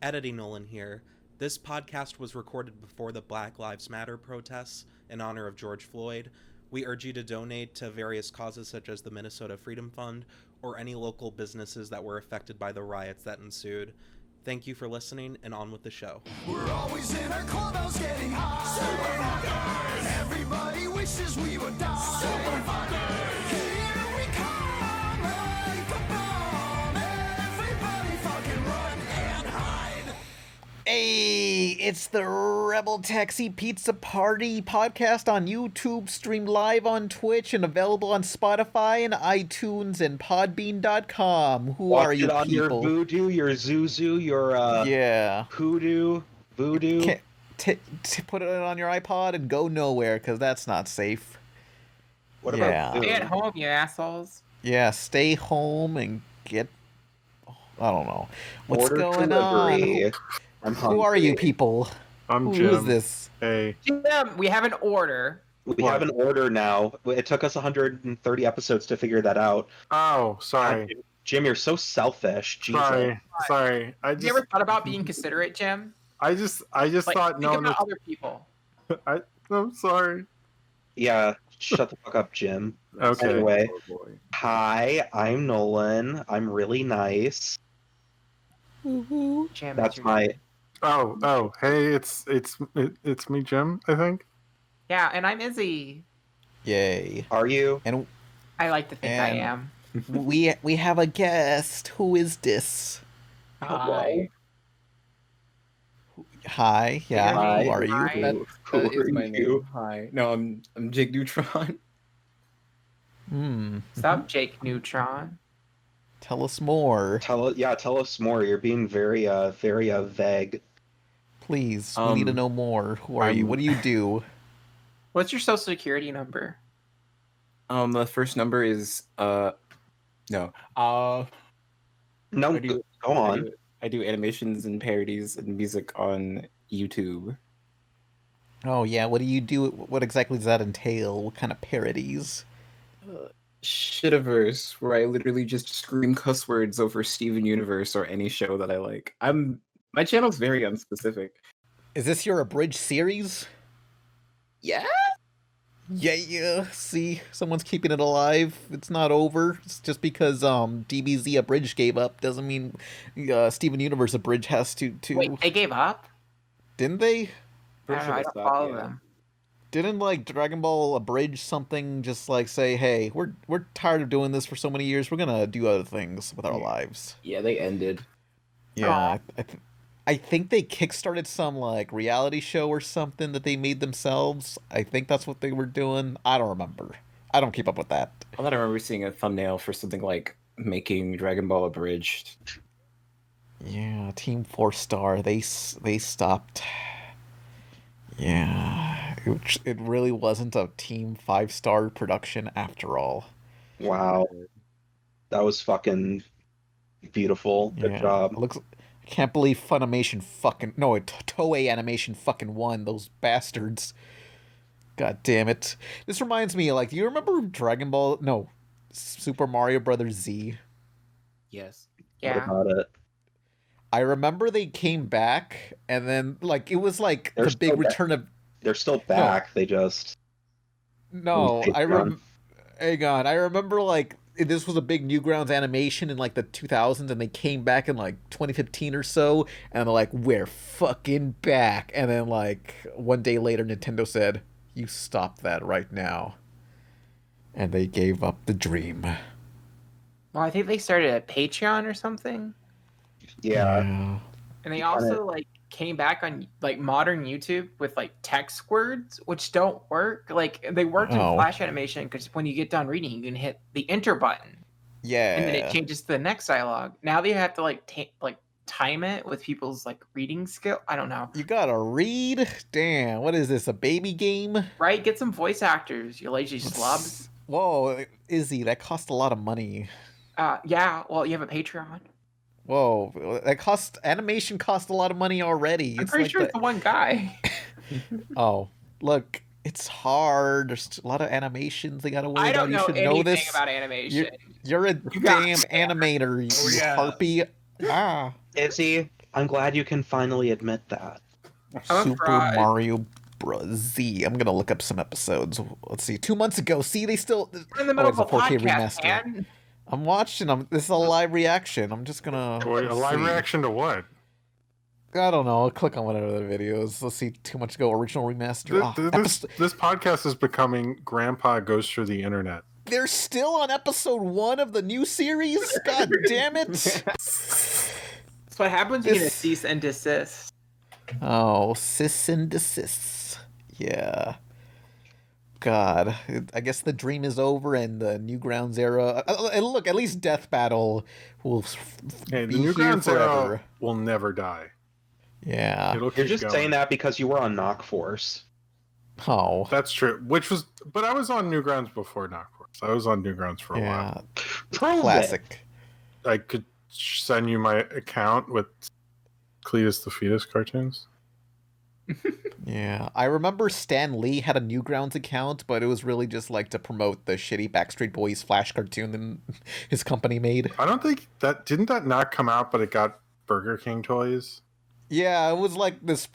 Editing Nolan here. This podcast was recorded before the Black Lives Matter protests in honor of George Floyd. We urge you to donate to various causes such as the Minnesota Freedom Fund or any local businesses that were affected by the riots that ensued. Thank you for listening, and on with the show. We're always in our clubhouse getting high. Super fuckers! Everybody wishes we would die. Super fuckers! Here we come like a bomb. Everybody fucking run and hide. Hey, it's the RebelTaxi Pizza Party podcast on YouTube, streamed live on Twitch, and available on Spotify and iTunes and PodBean.com. Who Watch are you it on people? your voodoo, your zuzu, your hoodoo, voodoo. Can't put it on your iPod and go nowhere, because that's not safe. What about Stay at home, you assholes. Yeah, stay home and get... I don't know. What's Order going delivery. on? I'm Who are you people? I'm Who Jim. is this? Hey. Jim, we have an order. We have an order now. It took us 130 episodes to figure that out. Oh, sorry. Jim, you're so selfish. Jesus. Sorry. Have you ever thought about being considerate, Jim? I just Like, thought think about other people. I'm sorry. Yeah, shut the fuck up, Jim. Okay. Anyway. Oh, boy. Hi, I'm Nolan. I'm really nice. Woohoo. Jim, That's my... Oh, hey, it's me, Jim, I think. Yeah, and I'm Izzy. Yay. Are you? And I like to think I And- am. we have a guest. Who is this? Hi. Hi. Yeah. Hi. Who are you? Hi. Who That is are my you? name. Hi. No, I'm JakeNeutron. What's up, JakeNeutron? Tell us more, Tell us more. You're being very vague. please. We need to know more. Who are you? I'm- What do you do? What's your social security number? The first number is no. No, I do, go on. I do animations and parodies and music on YouTube. Oh yeah. What do you do? What exactly does that entail? What kind of parodies? Shitiverse, where I literally just scream cuss words over Steven Universe or any show that I like. My channel's very unspecific. Is this your abridged series? Yeah. Yeah. See, someone's keeping it alive. It's not over. It's just because DBZ abridged gave up doesn't mean Steven Universe abridged has to. Wait, they gave up? Didn't they? I don't know, I don't follow them. Didn't like Dragon Ball abridge something, just like say, hey, we're tired of doing this for so many years. We're gonna do other things with our lives. Yeah, they ended. Yeah, I think they kickstarted some like reality show or something that they made themselves. I think that's what they were doing. I don't remember. I don't keep up with that. I thought I remember seeing a thumbnail for something like making Dragon Ball abridged. Yeah, Team 4-Star, they stopped. Yeah, it really wasn't a Team 5-Star production after all. Wow. That was fucking beautiful. Good Yeah, job. I can't believe Funimation Toei Animation fucking won, those bastards. God damn it. This reminds me, like, do you remember Dragon Ball? No, Super Mario Brothers Z. Yes. Yeah. What about it? I remember they came back, and then, like, it was like They're the big still back. return of... They're still back. They just... No, Patreon. hang on. I remember, like, this was a big Newgrounds animation in, like, the 2000s, and they came back in, like, 2015 or so, and they're like, we're fucking back. And then, like, one day later, Nintendo said, you stop that right now. And they gave up the dream. Well, I think they started a Patreon or something. Yeah. And they also, like, came back on, like, modern YouTube with, like, text words, which don't work. Like, they worked in Flash animation, because when you get done reading, you can hit the enter button. Yeah. And then it changes to the next dialogue. Now they have to, like, time it with people's, like, reading skill. I don't know. You gotta read? Damn, what is this, a baby game? Right? Get some voice actors, you lazy slubs. Whoa, Izzy, that cost a lot of money. Yeah, well, you have a Patreon. Whoa, animation cost a lot of money already. I'm pretty sure it's the one guy. Oh, look, it's hard. There's a lot of animations they gotta worry I don't about. You know should anything know this. about animation. You're a damn animator, you harpy. Izzy, I'm glad you can finally admit that. I'm Super fried. Mario Bros. Z. I'm gonna look up some episodes. Let's see. 2 months ago. See, they still. We're in the middle it's a of a 4K podcast, remaster. man. I'm watching. This is a live reaction. I'm just gonna. Wait, a live see. reaction to what? I don't know. I'll click on one of the videos. Let's see. 2 months ago, original remaster. This podcast is becoming Grandpa Goes Through the Internet. They're still on episode 1 of the new series. God damn it! That's what happens when you get a cease and desist. Oh, sis and desist. Yeah. God, I guess the dream is over and the Newgrounds era. And look, at least Death Battle will Hey, be the here Newgrounds forever. era will never die. Yeah. It'll You're keep just going. saying that because you were on Knock Force. Oh. That's true. But I was on Newgrounds before Knock Force. I was on Newgrounds for a while. Prove it. Classic. I could send you my account with Cletus the Fetus cartoons. Yeah. I remember Stan Lee had a Newgrounds account, but it was really just like to promote the shitty Backstreet Boys Flash cartoon that his company made. I don't think didn't that not come out, but it got Burger King toys. Yeah, it was like this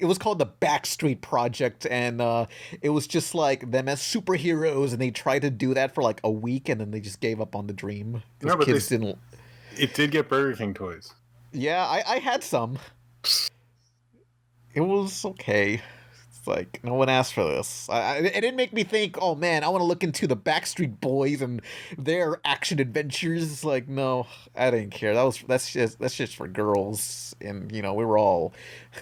it was called the Backstreet Project, and it was just like them as superheroes, and they tried to do that for like a week, and then they just gave up on the dream. No, but kids didn't. It did get Burger King toys. Yeah, I had some. It was okay. It's like no one asked for this. It didn't make me think, oh man, I want to look into the Backstreet Boys and their action adventures. It's like no, I didn't care. That's just for girls, and we were all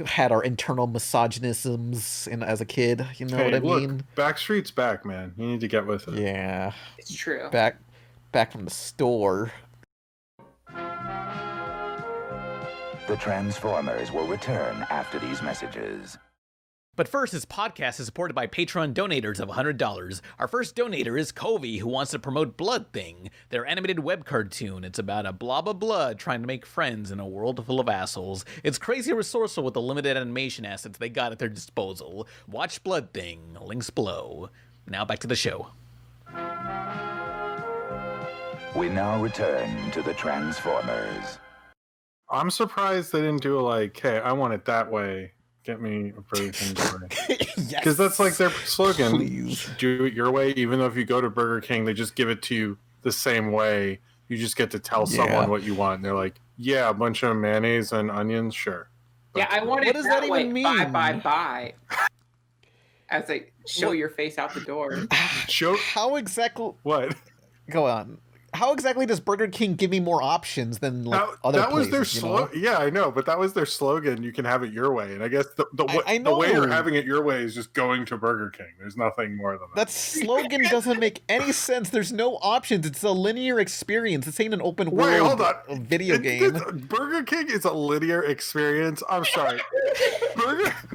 had our internal misogynisms as a kid. You know what I mean? Backstreet's back, man. You need to get with it. Yeah, It's true. back from the store. The Transformers will return after these messages. But first, this podcast is supported by Patreon donators of $100. Our first donator is Covey, who wants to promote BloodThing, their animated web cartoon. It's about a blob of blood trying to make friends in a world full of assholes. It's crazy resourceful with the limited animation assets they got at their disposal. Watch BloodThing, links below. Now back to the show. We now return to the Transformers. I'm surprised they didn't do hey, I want it that way. Get me a Burger King toy. Because that's like their slogan. Please. Do it your way. Even though if you go to Burger King, they just give it to you the same way. You just get to tell someone what you want. And they're like, yeah, a bunch of mayonnaise and onions, sure. Yeah, I want it What does that way. even mean? Bye. As they show your face out the door. Show How exactly? what? Go on. How exactly does Burger King give me more options than other that was places? their slogan. Yeah, I know, but that was their slogan. You can have it your way, and I guess the way you're having it your way is just going to Burger King. There's nothing more than that. That slogan doesn't make any sense. There's no options. It's a linear experience. This ain't an open world Wait, hold on. video game. Burger King is a linear experience. I'm sorry.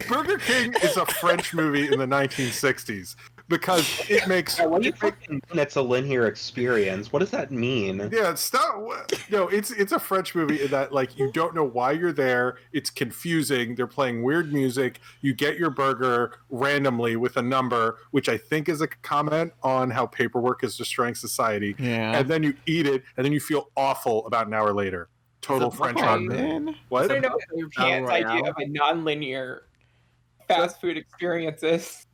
Burger King is a French movie in the 1960s because it makes. What do you fucking mean it's a linear experience? What does that mean? Yeah, it's not. No, it's a French movie in that you don't know why you're there. It's confusing. They're playing weird music. You get your burger randomly with a number, which I think is a comment on how paperwork is destroying society. Yeah. And then you eat it, and then you feel awful about an hour later. Total French man. What? I don't know your pants idea of a non-linear fast food experiences.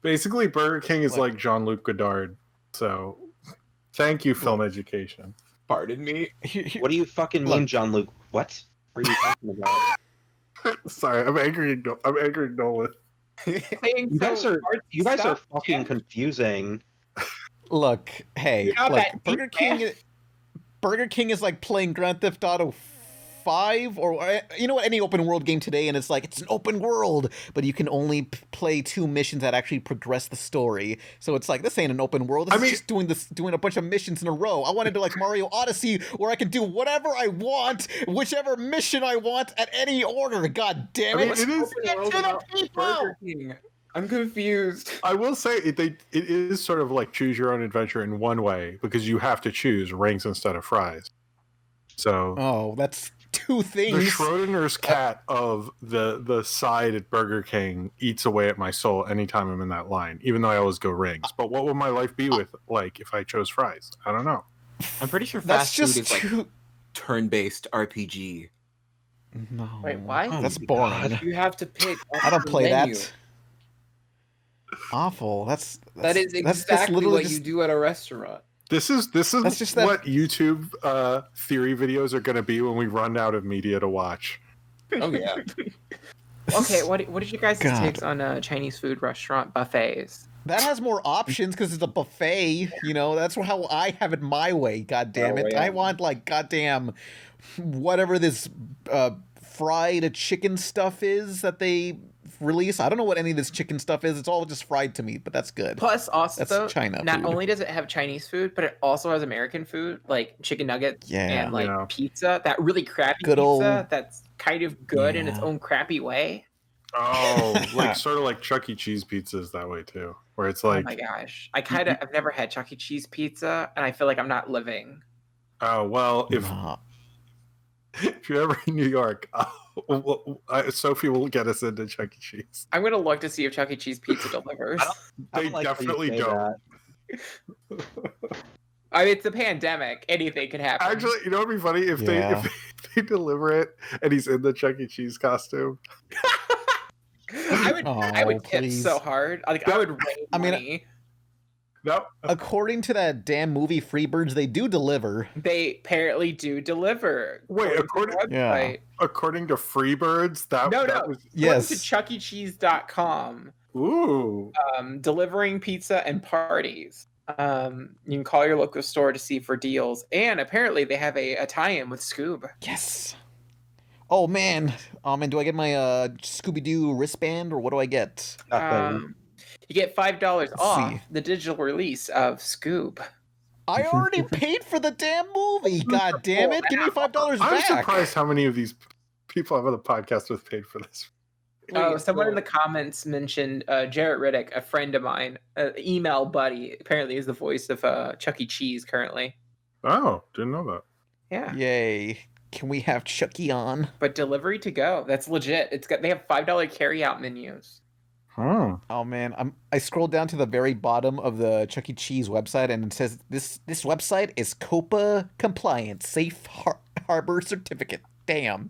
Basically, Burger King is like Jean-Luc Godard. So, thank you, film education. Pardon me. What do you fucking mean, John-Luc? What are you talking about? Sorry, I'm angry. I'm angry, Nolan. You guys are fucking confusing. Look, hey, How look, that Burger deep King is like playing Grand Theft Auto 5 or any open world game today, and it's an open world, but you can only play 2 missions that actually progress the story. So it's this ain't an open world. This is just doing a bunch of missions in a row. I want to do Mario Odyssey, where I can do whatever I want, whichever mission I want at any order. God damn it! It is. Get to the people! Burger King. I'm confused. I will say it is sort of like choose your own adventure in one way because you have to choose rings instead of fries. So Oh, that's 2 things. the Schrodinger's cat of the side at Burger King eats away at my soul anytime I'm in that line, even though I always go rings. But what would my life be if I chose fries? I don't know. I'm pretty sure That's fast food just is too. turn-based RPG. No. Wait, what? Oh That's my boring. God. You have to pick. I don't the play menu. that. Awful. That's That is that's exactly literally what just, you do at a restaurant. This is That's just that- what YouTube theory videos are going to be when we run out of media to watch. Oh yeah. Okay, what did you guys' God. takes on Chinese food restaurant buffets? That has more options because it's a buffet. You know, that's how I have it my way. God damn it! yeah. I want like goddamn whatever this fried chicken stuff is that they release. I don't know what any of this chicken stuff is. It's all just fried to me, but that's good. Plus, also, That's China not food. only does it have Chinese food, but it also has American food, like chicken nuggets Yeah. and like Yeah. pizza. That really crappy Good pizza old- that's kind of good in its Yeah. own crappy way. Oh, like sort of like Chuck E. Cheese pizzas that way too, where it's like, Oh my gosh, I've never had Chuck E. Cheese pizza, and I feel like I'm not living. oh well, if Nah. if you're ever in New York, Sophie will get us into Chuck E. Cheese. I'm gonna look to see if Chuck E. Cheese pizza delivers. I They don't like how you definitely say don't. that. I mean, it's a pandemic; anything could happen. Actually, you know what'd be funny if Yeah. they deliver it and he's in the Chuck E. Cheese costume. I would tip please. so hard. Like I would raise I mean, money. No, According to that damn movie Freebirds, they do deliver. They apparently do deliver. Wait, according to the website. according to Freebirds, that No, that no. was Yes. According to chuckecheese.com, ooh. delivering pizza and parties. You can call your local store to see for deals, and apparently they have a tie-in with Scoob. Yes. Oh man. And do I get my Scooby Doo wristband or what do I get? Nothing. You get $5 Let's off see. the digital release of Scoob. I already paid for the damn movie. God damn it! Give me $5 I'm back. surprised how many of these people I've on the podcast with paid for this. Oh, someone in the comments mentioned Jarrett Riddick, a friend of mine, email buddy. Apparently, is the voice of Chuck E. Cheese currently. Oh, didn't know that. Yeah, Yay! Can we have Chucky on? but delivery to go. That's legit. They have $5 carry-out menus. Oh. Oh man, I scrolled down to the very bottom of the Chuck E. Cheese website, and it says this website is COPA compliant, safe harbor certificate. Damn,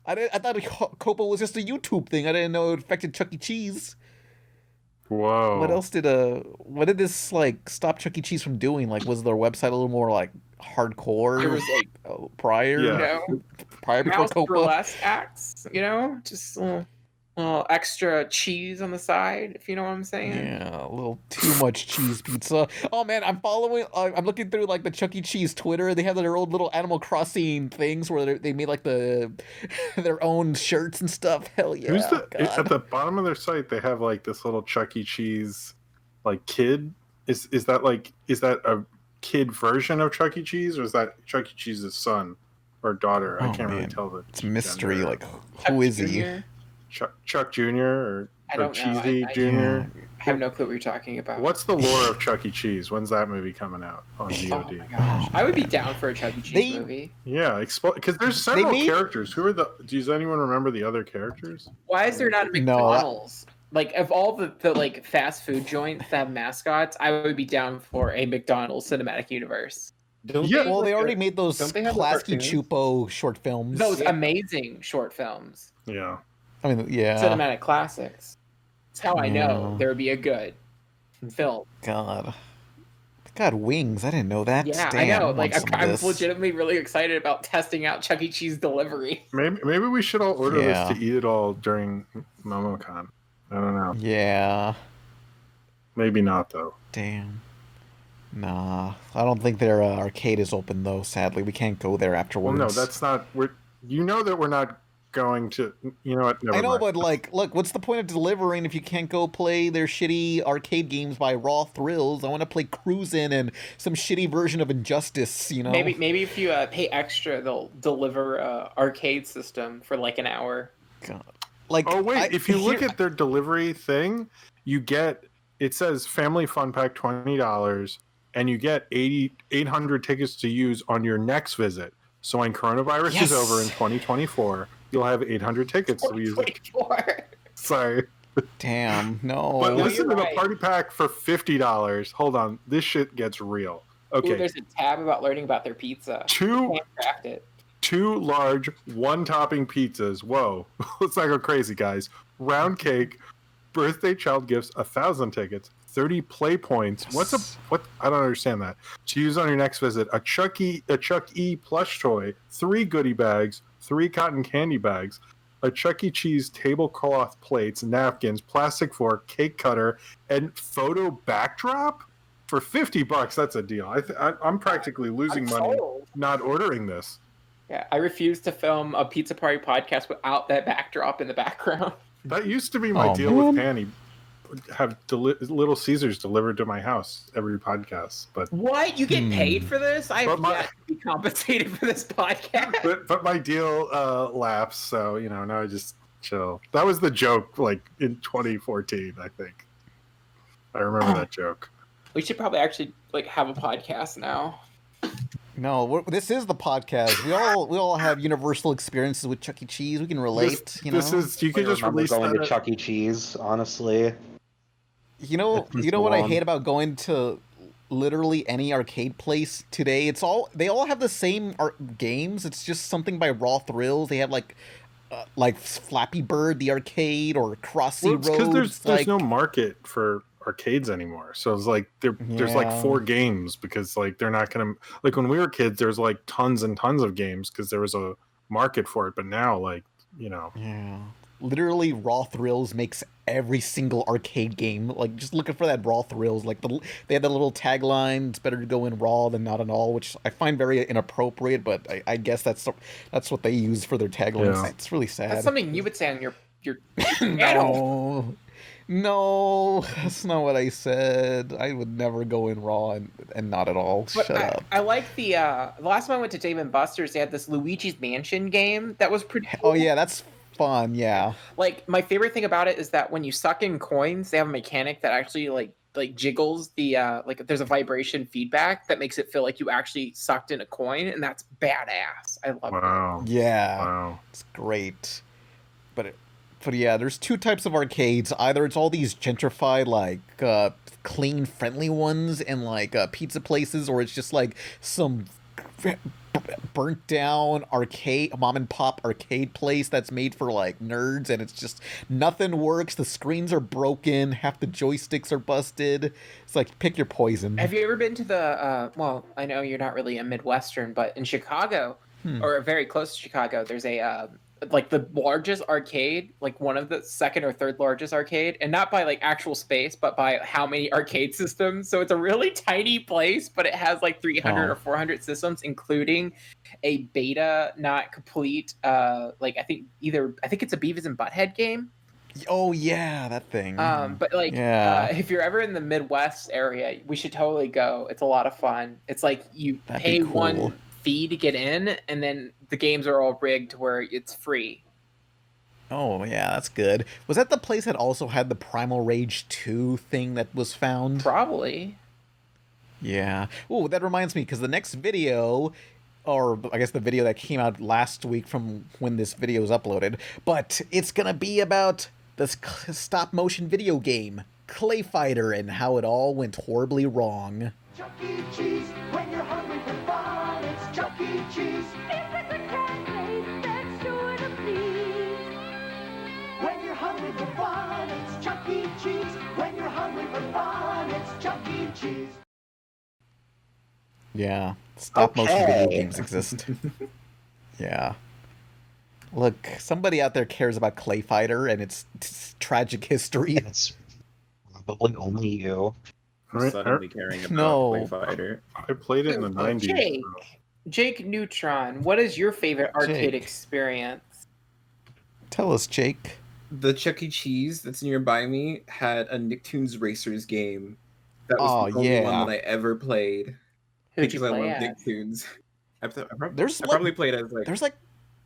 I thought COPA was just a YouTube thing. I didn't know it affected Chuck E. Cheese. Whoa. What else did what did this like stop Chuck E. Cheese from doing? Like, was their website a little more like hardcore? There was like prior, Yeah. prior before mouse COPA. burlesque acts, just a little extra cheese on the side, if you know what I'm saying. Yeah, a little too much cheese pizza. Oh man, I'm looking through like the Chuck E. Cheese Twitter. They have their old little Animal Crossing things where they made like their own shirts and stuff. Hell yeah! Who's the God. at the bottom of their site? They have like this little Chuck E. Cheese, like kid. Is that a kid version of Chuck E. Cheese, or is that Chuck E. Cheese's son or daughter? I Oh, can't really man. tell the. It's a mystery. gender. Like, who is he? Jr.? Chuck Jr. or I don't know. Cheesy I Jr. Yeah. I have no clue what you're talking about. What's the lore of Chuck E. Cheese? When's that movie coming out on Oh VOD? my gosh. I would be down for a Chuck E. Cheese They- movie. Yeah, because there's several made- characters. Who are the? Does anyone remember the other characters? Why is there not a No, McDonald's? Like, of all the like fast food joints that have mascots, I would be down for a McDonald's cinematic universe. Yeah, Well, they already made those don't they have the Klasky cartoons? Chupo short films. Those amazing short films, Yeah. I mean, yeah. cinematic classics. That's how I know Yeah. there would be a good film. God. God, wings. I didn't know that. Yeah, Damn, I know. want Like, some of I'm this. legitimately really excited about testing out Chuck E. Cheese delivery. Maybe we should all order Yeah. this to eat it all during MomoCon. I don't know. Yeah. Maybe not though. Damn. Nah. I don't think their arcade is open, though, sadly. We can't go there Well, afterwards. no, that's not. You know that we're not going to. You know what? Never I know, mind. but, like, look, what's the point of delivering if you can't go play their shitty arcade games by Raw Thrills? I want to play Cruisin' and some shitty version of Injustice, you know? Maybe if you pay extra, they'll deliver a arcade system for like an hour. God. Like, Oh wait, if you look here- at their delivery thing, you get it says Family Fun Pack $20, and you get 800 tickets to use on your next visit. So when coronavirus is over in 2024, you'll have 800 tickets to use. 2024. Sorry, Damn, no. but listen to you're the right. party pack for $50. Hold on, this shit gets real. Ooh, Okay, there's a tab about learning about their pizza. two Handcraft it. 2 large, 1-topping pizzas. Whoa. Let's not go crazy, guys. Round cake, birthday child gifts, 1,000 tickets, 30 play points. What? I don't understand that. To use on your next visit, a Chuck E. plush toy, 3 goodie bags, 3 cotton candy bags, a Chuck E. Cheese tablecloth plates, napkins, plastic fork, cake cutter, and photo backdrop for $50. That's a deal. I'm practically losing money not ordering this. Yeah, I refuse to film a Pizza Party podcast without that backdrop in the background. That used to be my deal with Annie. Have Little Caesars delivered to my house every podcast, but what, you get paid for this? I have yet to be compensated for this podcast. But my deal lapsed, so now I just chill. That was the joke, like in 2014, I think. I remember that joke. We should probably actually have a podcast now. No, this is the podcast. We all have universal experiences with Chuck E. Cheese. We can relate. This is you can just release going that to Chuck E. Cheese. Honestly, you know what I hate about going to literally any arcade place today? They all have the same games. It's just something by Raw Thrills. They have like Flappy Bird, the arcade, or Crossy Road. Because there's no market for arcades anymore, so it's like there's like 4 games because they're not gonna, when we were kids there's tons and tons of games because there was a market for it, but now literally Raw Thrills makes every single arcade game. Just looking for that Raw Thrills, they had the little tagline, it's better to go in raw than not at all, which I find very inappropriate, but I guess that's what they use for their taglines. Yeah. It's really sad. That's something you would say on your channel. No, that's not what I said. I would never go in raw and not at all. But Shut up. I like the last time I went to Dave & Buster's, they had this Luigi's Mansion game that was pretty cool. Oh yeah, that's fun, yeah. My favorite thing about it is that when you suck in coins, they have a mechanic that actually jiggles the there's a vibration feedback that makes it feel like you actually sucked in a coin, and that's badass. I love it. Yeah. Wow. It's great. But yeah, there's 2 types of arcades. Either it's all these gentrified, clean, friendly ones and pizza places, or it's just some burnt down mom and pop arcade place that's made for nerds, and it's just nothing works. The screens are broken, half the joysticks are busted. It's pick your poison. Have you ever been to the well, I know you're not really a Midwestern, but in Chicago or very close to Chicago, there's a the largest arcade, one of the second or third largest arcade, and not by actual space, but by how many arcade systems. So it's a really tiny place, but it has 300 or 400 systems, including a beta, not complete. I think it's a Beavis and Butthead game. Oh yeah, that thing. But if you're ever in the Midwest area, we should totally go. It's a lot of fun. It's you pay cool. one fee to get in, and then the games are all rigged to where it's free. Oh yeah, that's good. Was that the place that also had the Primal Rage 2 thing that was found? Probably. Yeah. Oh, that reminds me, because the next video, or I guess the video that came out last week from when this video was uploaded, but it's gonna be about this stop motion video game, Clay Fighter, and how it all went horribly wrong. Chuck E. Cheese, when you're hungry for fun, it's Chuck E. Cheese. If it's a cat place, that's sure to please. When you're hungry for fun, it's Chuck E. Cheese. When you're hungry for fun, it's Chuck E. Cheese. Yeah, stop motion video games exist. Yeah. Look, somebody out there cares about Clay Fighter and its tragic history. It's probably only you. Suddenly caring about Clay Fighter. I played it in the 90s. JakeNeutron, what is your favorite arcade experience? Tell us, Jake. The Chuck E. Cheese that's nearby me had a Nicktoons Racers game. That was the only one that I ever played. Who'd you because play I love as? Nicktoons. I There's probably played as there's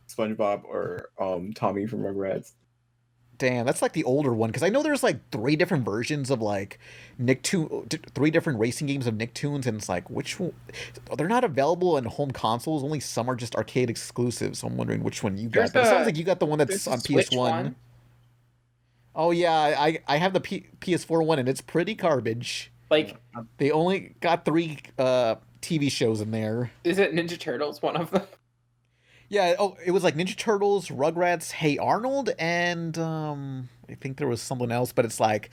SpongeBob or Tommy from Rugrats. Damn, that's the older one, because I know there's 3 different versions of Nicktoons, 3 different racing games of Nicktoons, and it's which one? They're not available on home consoles. Only some are just arcade exclusives. So I'm wondering which one you got. But it sounds like you got the one that's on PS1. One. Oh yeah, I have the PS4 one, and it's pretty garbage. They only got 3 TV shows in there. Is it Ninja Turtles? One of them. Yeah, it was like Ninja Turtles, Rugrats, Hey Arnold, and I think there was something else, but it's like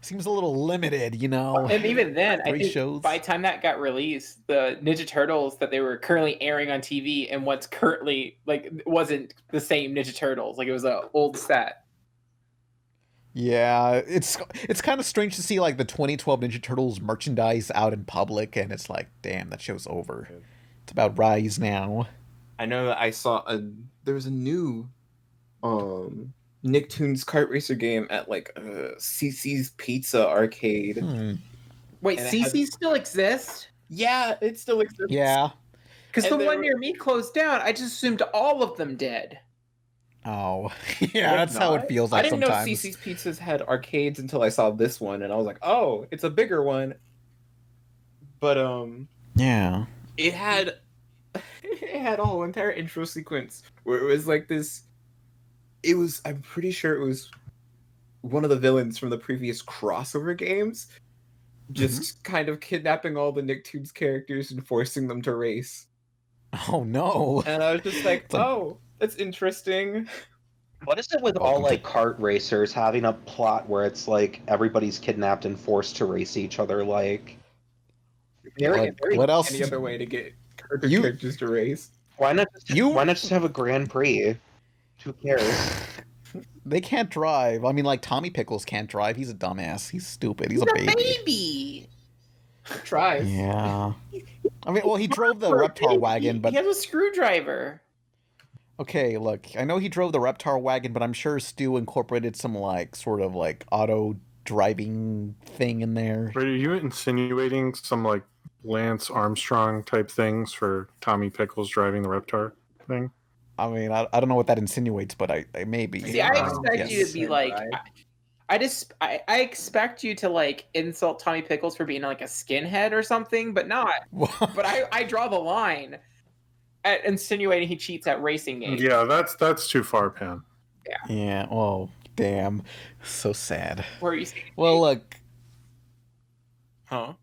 seems a little limited, you know. And even then, I 3 think shows. by the time that got released, the Ninja Turtles that they were currently airing on TV and what's currently like wasn't the same Ninja Turtles. Like it was an old set. Yeah, it's kind of strange to see like the 2012 Ninja Turtles merchandise out in public, and it's like, damn, that show's over. It's about Rise now. I know that I saw there was a new Nicktoons kart racer game at like CC's Pizza Arcade. Wait, And it CC still exists? Yeah, it still exists. Yeah. Because the And one there- near me closed down. I just assumed all of them did. Oh, yeah, that's how it feels like I didn't sometimes. know CC's Pizzas had arcades until I saw this one, and I was like, oh, it's a bigger one. But Yeah. it had a whole entire intro sequence where it was like this. I'm pretty sure it was one of the villains from the previous crossover games, just kind of kidnapping all the Nicktoons characters and forcing them to race. Oh no. And I was just like, oh, that's interesting. What is it with all like kart racers having a plot where it's like everybody's kidnapped and forced to race each other? Like, What else? Any other way to get characters to race? why not just have a Grand Prix? Who cares? They can't drive. I mean, like Tommy Pickles can't drive. He's a dumbass. He's stupid. He's a baby. Baby. Tries. Yeah. I mean, well, he drove the Reptar wagon, but he has a screwdriver. okay, look, I know he drove the Reptar wagon, but I'm sure Stu incorporated some like sort of like auto driving thing in there. Wait, are you insinuating some like Lance Armstrong type things for Tommy Pickles driving the Reptar thing? I mean, I don't know what that insinuates, but I maybe. See, I expect you to be like, I expect you to like insult Tommy Pickles for being like a skinhead or something, but not. But I draw the line at insinuating he cheats at racing games. Yeah, that's too far, Pan. Yeah. Oh, damn. So sad. What are you saying? Well, look. Huh?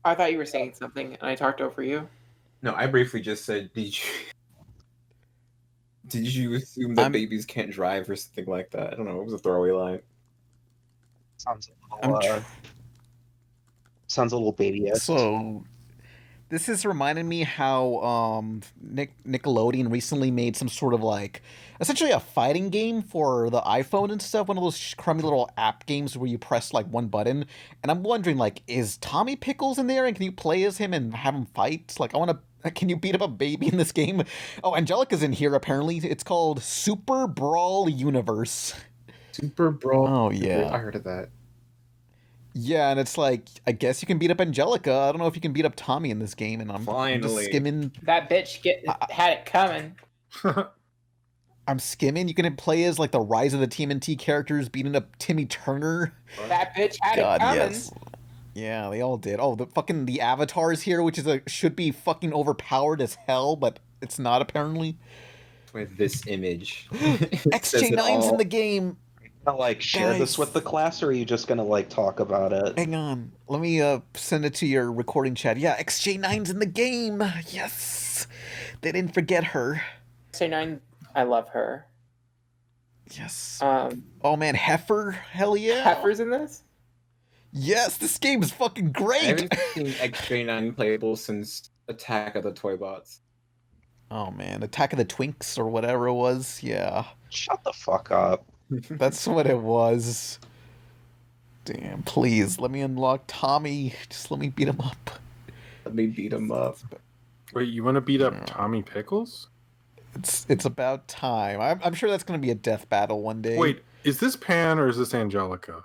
I thought you were saying something, and I talked over you. No, I briefly just said, did you assume that babies can't drive or something like that? I don't know. It was a throwaway line. Sounds a little babyish. So, this is reminding me how Nickelodeon recently made some sort of like, essentially a fighting game for the iPhone and stuff. One of those crummy little app games where you press like one button. And I'm wondering, like, is Tommy Pickles in there? And can you play as him and have him fight? Like, can you beat up a baby in this game? Oh, Angelica's in here apparently. It's called Super Brawl Universe. Super Brawl. Oh yeah, I heard of that. Yeah, and it's like, I guess you can beat up Angelica. I don't know if you can beat up Tommy in this game, and I'm just skimming. That bitch had it coming. I'm skimming. You can play as like the Rise of the TMNT characters beating up Timmy Turner. That bitch had it coming. Yes. Yeah, they all did. Oh, the avatars here, which should be fucking overpowered as hell, but it's not apparently. With this image. XJ9's in the game. Like share this with the class, or are you just gonna like talk about it? Hang on, let me send it to your recording chat. Yeah, XJ9's in the game. Yes, they didn't forget her. XJ9, I love her. Yes. Oh man, Heifer, hell yeah. Heifer's in this. Yes, this game is fucking great. I haven't seen XJ9 playable since Attack of the Toy Bots. Oh man, Attack of the Twinks or whatever it was. Yeah. Shut the fuck up. That's what it was. Damn, please, let me unlock Tommy. Just let me beat him up. Let me beat him up. Wait, you want to beat up Tommy Pickles? It's about time. I'm sure that's going to be a death battle one day. Wait, is this Pan or is this Angelica?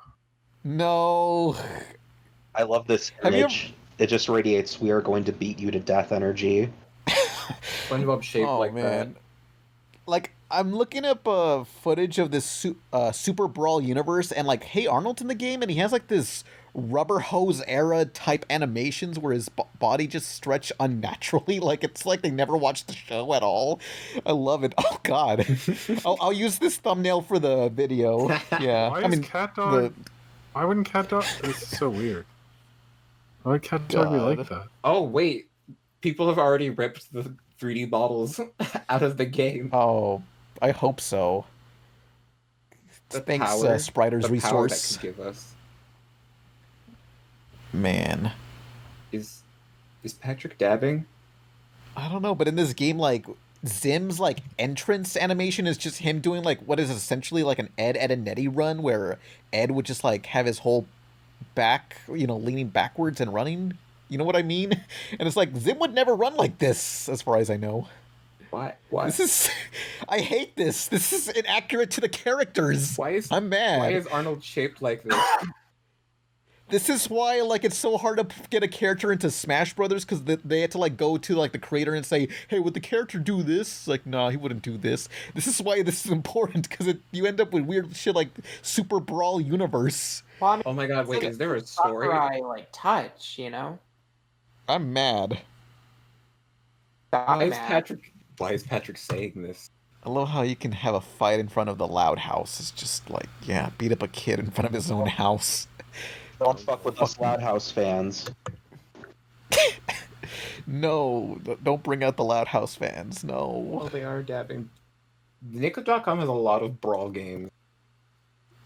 No. I love this image. It just radiates, we are going to beat you to death energy. SpongeBob shaped like that. Like, I'm looking up footage of this Super Brawl universe, and like, Hey Arnold's in the game, and he has like this rubber hose era type animations where his body just stretch unnaturally. Like, it's like they never watched the show at all. I love it. Oh God, I'll use this thumbnail for the video. Yeah, Why wouldn't Cat Dog? This is so weird. Why would Cat Dog be like that? Oh wait, People have already ripped the 3D models out of the game. Oh, I hope so. Thanks, Spriter's the power that Resource. could give us. Man. Is Patrick dabbing? I don't know, but in this game, like, Zim's, like, entrance animation is just him doing, like, what is essentially, like, an Ed and Eddie run, where Ed would just, like, have his whole back, leaning backwards and running. You know what I mean? And it's like, Zim would never run like this, as far as I know. Why? I hate this. This is inaccurate to the characters. I'm mad. Why is Arnold shaped like this? This is why, like, it's so hard to get a character into Smash Brothers, because they had to, like, go to, like, the creator and say, hey, would the character do this? Like, no, he wouldn't do this. This is why this is important, because you end up with weird shit like Super Brawl Universe. Well, I mean, Oh my god, wait, is there a story? Sakurai, like, touch, I'm mad. Why is Patrick saying this? I love how you can have a fight in front of the Loud House. It's just like, yeah, beat up a kid in front of his own house. Don't fuck with us Loud House fans. No, don't bring out the Loud House fans. No. Well, they are dabbing. Nicktoons.com has a lot of brawl games.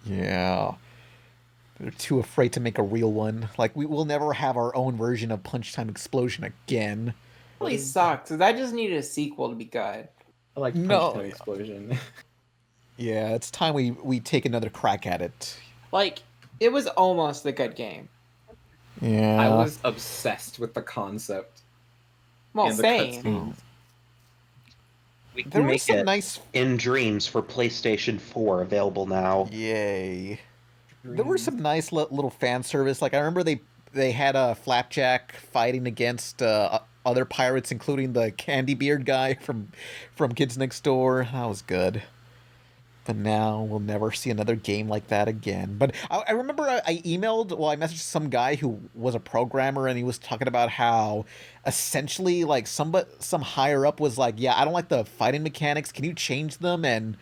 Yeah. They're too afraid to make a real one. Like, we will never have our own version of Punch Time Explosion again. Really sucks, because I just needed a sequel to be good. I like Punch Time Explosion. Yeah, it's time we take another crack at it. Like, it was almost a good game. Yeah. I was obsessed with the concept. Well, and the same. cutscenes. We can There was make some it nice... In Dreams for PlayStation 4 available now. Yay. There were some nice little fan service. Like, I remember they had a Flapjack fighting against other pirates, including the Candy Beard guy from Kids Next Door. That was good. But now we'll never see another game like that again. But I remember I messaged some guy who was a programmer, and he was talking about how essentially, like, some higher up was like, yeah, I don't like the fighting mechanics. Can you change them? And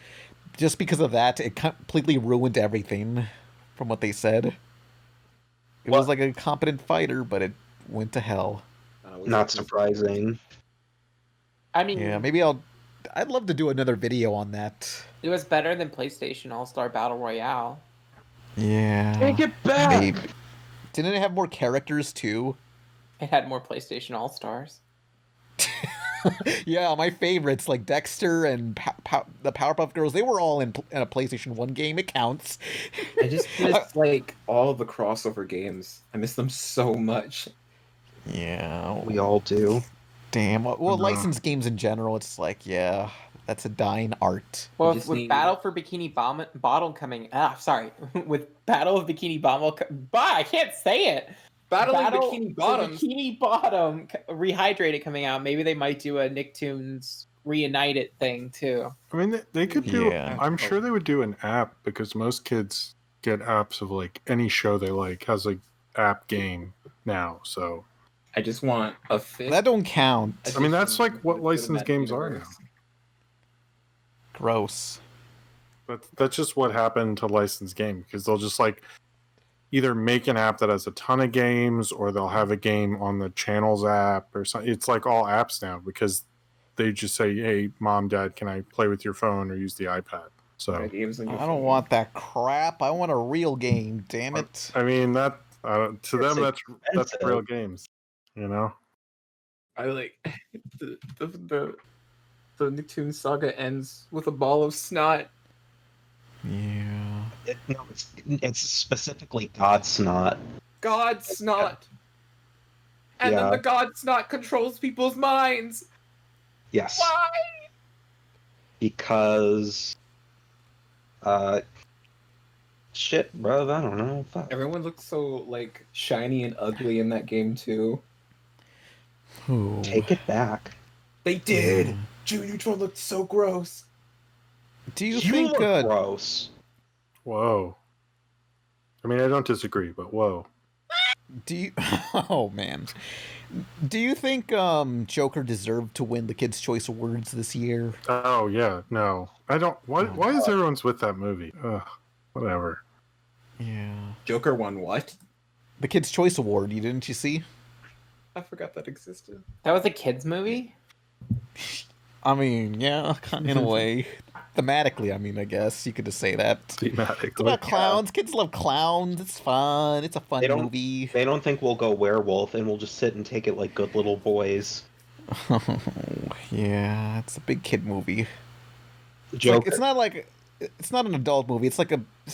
just because of that, it completely ruined everything from what they said. It was like a competent fighter, but it went to hell. Not surprising. I mean, Yeah, maybe I'd love to do another video on that. it was better than PlayStation All-Star Battle Royale. Yeah. Take it back! Maybe. Didn't it have more characters too? It had more PlayStation All-Stars. Yeah, my favorites like Dexter and the Powerpuff Girls, they were all in a PlayStation 1 game. It counts. I just miss, like, all the crossover games. I miss them so much. Yeah. We all do. Damn. Well, licensed games in general, it's like, yeah, that's a dying art. Well, just with need- Battle for Bikini Bottom coming... with Battle of Bikini Bottom... I can't say it! Battle of Bikini for Bottoms. Bikini Bottom Rehydrated coming out. Maybe they might do a Nicktoons Reunited thing, too. I mean, they could do. Yeah. I'm sure they would do an app, because most kids get apps of, like, any show they like has a app game now. So I just want a fifth. That don't count. I mean, that's like what licensed games are now. Gross. That's just what happened to licensed game, because they'll just, like, either make an app that has a ton of games, or they'll have a game on the channels app or something. It's like all apps now, because they just say, hey, mom, dad, can I play with your phone or use the iPad? So I don't want that crap. I want a real game, damn it. I mean, that to them, that's expensive. real games, you know? I like the Nicktoons saga ends with a ball of snot. Yeah. It's specifically God Snot. God snot. And Yeah. then the God snot controls people's minds. Yes. Why? Because shit, bro, I don't know. Fuck. Everyone looks so, like, shiny and ugly in that game too. Ooh. Take it back. They did. JakeNeutron looked so gross. Do you You think look gross. Whoa. I mean, I don't disagree, but whoa. do you oh man. Do you think Joker deserved to win the Kids' Choice Awards this year? Oh, yeah, no. I don't. Why is everyone's with that movie? Ugh, whatever. Yeah. Joker won what? The Kids' Choice Award, didn't you see? I forgot that existed. That was a kids movie. I mean, yeah, in a way. Thematically, I mean, I guess you could just say that. It's about clowns. Kids love clowns. It's fun. It's a fun movie. They don't think we'll go werewolf, and we'll just sit and take it like good little boys. Oh, yeah, it's a big kid movie. Joker. It's not an adult movie. It's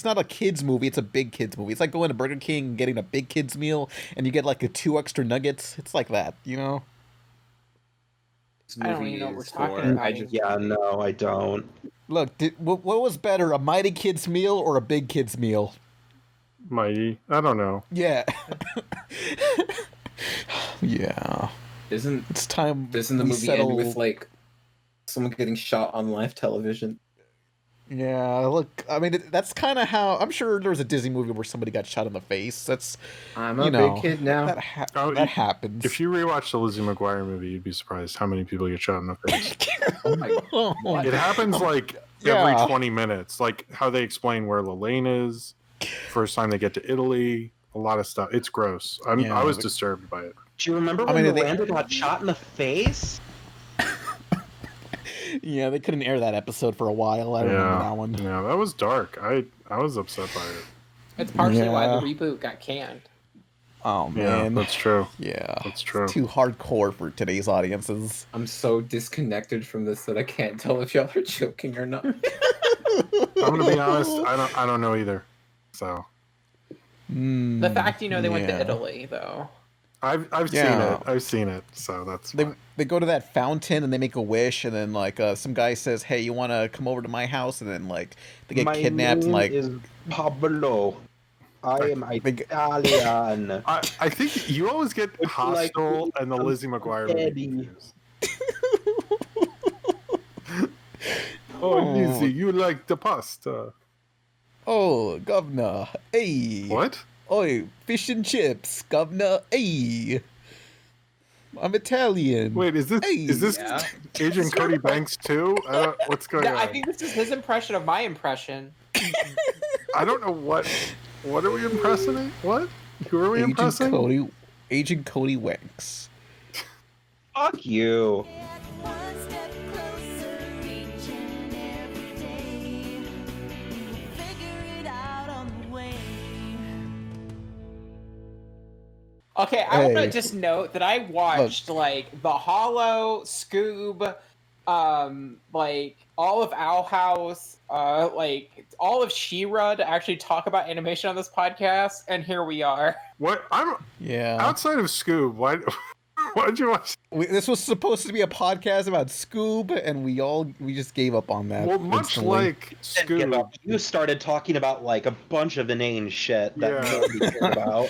not a kids movie. It's a big kids movie. It's like going to Burger King and getting a big kids meal, and you get like 2 extra nuggets. It's like that, you know. I don't even know what we're talking about. Yeah, no, I don't. Look, what was better, a Mighty Kids meal or a Big Kids meal? Mighty? I don't know. Yeah. Yeah. It's time. Doesn't the movie end with like someone getting shot on live television? Yeah, look, I mean, that's kind of how... I'm sure there was a Disney movie where somebody got shot in the face. I'm a big kid now. That happens. If you rewatch the Lizzie McGuire movie, you'd be surprised how many people get shot in the face. Oh my God. It happens like every 20 minutes. Like how they explain where Lelaine is. First time they get to Italy. A lot of stuff. It's gross. I was disturbed by it. Do you remember when Miranda got shot in the face? Yeah, they couldn't air that episode for a while. I remember that one. Yeah, that was dark. I was upset by it. It's partially why the reboot got canned. Oh, man. Yeah, that's true. Yeah. That's true. It's too hardcore for today's audiences. I'm so disconnected from this that I can't tell if y'all are joking or not. I'm gonna be honest, I don't know either. So the fact they went to Italy though. I've seen it. I've seen it, so that's fine. They go to that fountain and they make a wish, and then like some guy says, "Hey, you want to come over to my house?" And then like they get kidnapped. My and name is Pablo. I am Italian. I think you always get Hostel and the Lizzie McGuire movie. Oh, Lizzie, you like the pasta? Oh, governor, hey. What? Oi, fish and chips, governor, hey. I'm Italian. Wait, is this Agent Cody Banks too? What's going on? I think this is his impression of my impression. I don't know what are we impressing? What? Who are we impressing? Agent Cody Wanks. Fuck you. Okay, I want to just note that I watched like The Hollow, Scoob, like all of Owl House, like all of She-Ra to actually talk about animation on this podcast, and here we are. What? Outside of Scoob, why did you watch? This was supposed to be a podcast about Scoob, and we just gave up on that. Well, much like Scoob, you started talking about like a bunch of inane shit that nobody cared about.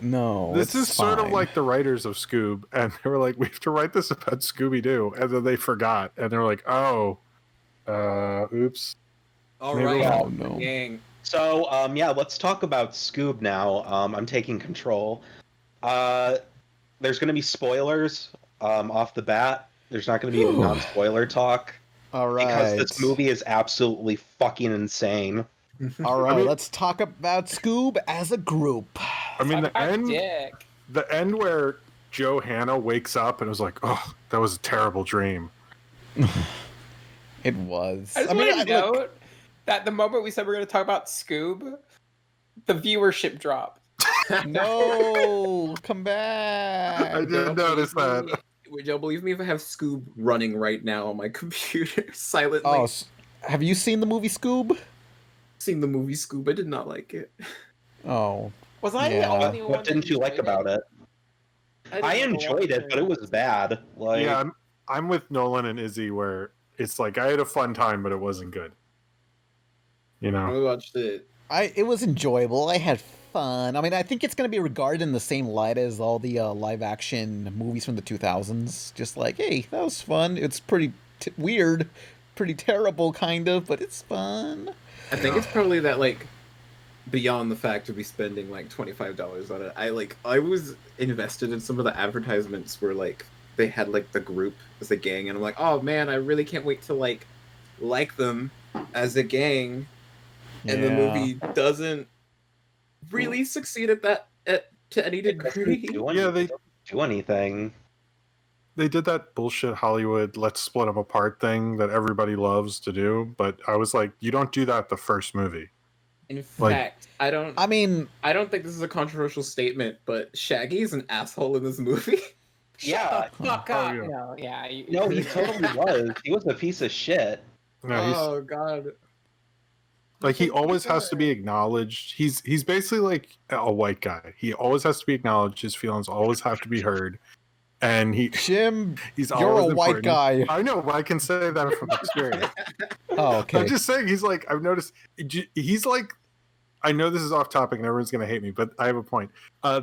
No, this is sort of like the writers of Scoob, and they were like, "We have to write this about Scooby-Doo," and then they forgot, and they're like, "Oh, oops." All right, oh no. Gang. So, let's talk about Scoob now. I'm taking control. There's going to be spoilers off the bat. There's not going to be any non-spoiler talk. All right. Because this movie is absolutely fucking insane. All right, let's talk about Scoob as a group. I mean, the end where Johanna wakes up and was like, "Oh, that was a terrible dream." It was. I just want to note that the moment we said we're going to talk about Scoob, the viewership dropped. No, come back. I didn't notice that. Would y'all believe me if I have Scoob running right now on my computer silently? Oh, have you seen the movie Scoob? Seen the movie Scoob. I did not like it. Oh. Was I the only one? What didn't you like about it? I enjoyed it, but it was bad. Like, yeah, I'm with Nolan and Izzy where it's like I had a fun time, but it wasn't good. You know, I watched it. It was enjoyable. I had fun. I mean, I think it's going to be regarded in the same light as all the live-action movies from the 2000s. Just like, hey, that was fun. It's pretty weird, pretty terrible, kind of, but it's fun. I think it's probably that, like, beyond the fact of me spending, like, $25 on it, I was invested in some of the advertisements where, like, they had, like, the group as a gang, and I'm like, oh, man, I really can't wait to, like them as a gang. And the movie doesn't really succeed at that to any degree. Yeah, do anything. They did that bullshit Hollywood let's split them apart thing that everybody loves to do, but I was like, you don't do that the first movie. In Like- fact, I don't think this is a controversial statement, but Shaggy is an asshole in this movie. Yeah. Fuck Oh, up. yeah. No, yeah. No, he totally was. He was a piece of shit. No, he's Oh god. like he always has to be acknowledged. He's basically like a white guy. He always has to be acknowledged. His feelings always have to be heard. And Jim, he's you're always a white important. guy. I know, but I can say that from experience. Oh, okay. I'm just saying, he's like, I've noticed, he's like, I know this is off topic and everyone's going to hate me, but I have a point.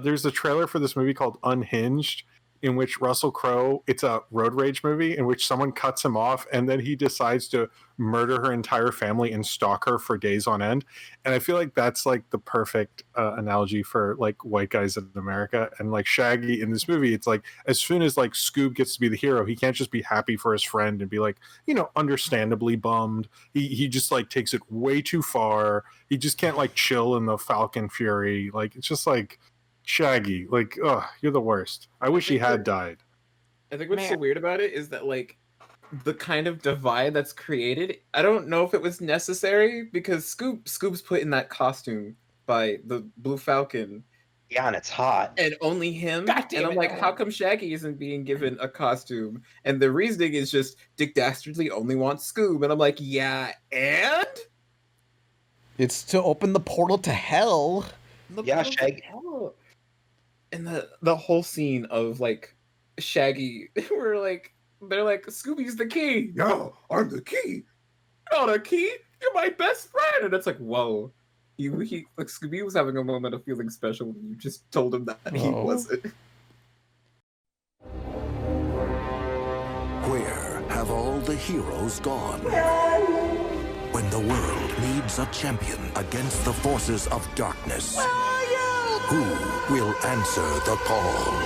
There's a trailer for this movie called Unhinged, in which Russell Crowe, it's a road rage movie in which someone cuts him off and then he decides to murder her entire family and stalk her for days on end. And I feel like that's like the perfect analogy for like white guys in America. And like Shaggy in this movie, it's like as soon as like Scoob gets to be the hero, he can't just be happy for his friend and be like, you know, understandably bummed. He just like takes it way too far. He just can't like chill in the Falcon Fury. Like it's just like Shaggy, like, oh, you're the worst. I wish he had died. I think what's so Man. weird about it is that like the kind of divide that's created, I don't know if it was necessary because Scoob's put in that costume by the Blue Falcon Yeah, and it's hot. and only him. God damn and I'm it, like, Nolan. how come Shaggy isn't being given a costume? And the reasoning is just Dick Dastardly only wants Scoob. And I'm like, yeah, and It's to open the portal to hell. Yeah, Shaggy. Hell. And the whole scene of like Shaggy, where like they're like, Scooby's the key. No, I'm the key. You're not a key. You're my best friend. And it's like, whoa. He like Scooby was having a moment of feeling special when you just told him that he Oh. wasn't. Where have all the heroes gone? When the world needs a champion against the forces of darkness, who will answer the call?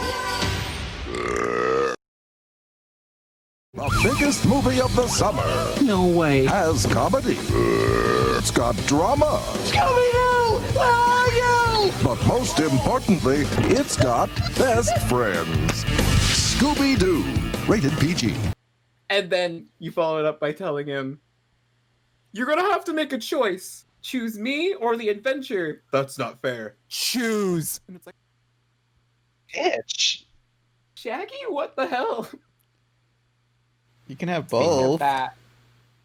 The biggest movie of the summer No way. has comedy. It's got drama. But most importantly, it's got best friends. Scooby-Doo, rated PG. And then you follow it up by telling him, you're gonna have to make a choice. Choose me or the adventure. That's not fair. Choose. And it's like, Bitch. Shaggy, what the hell? You can have Speaking of both. that,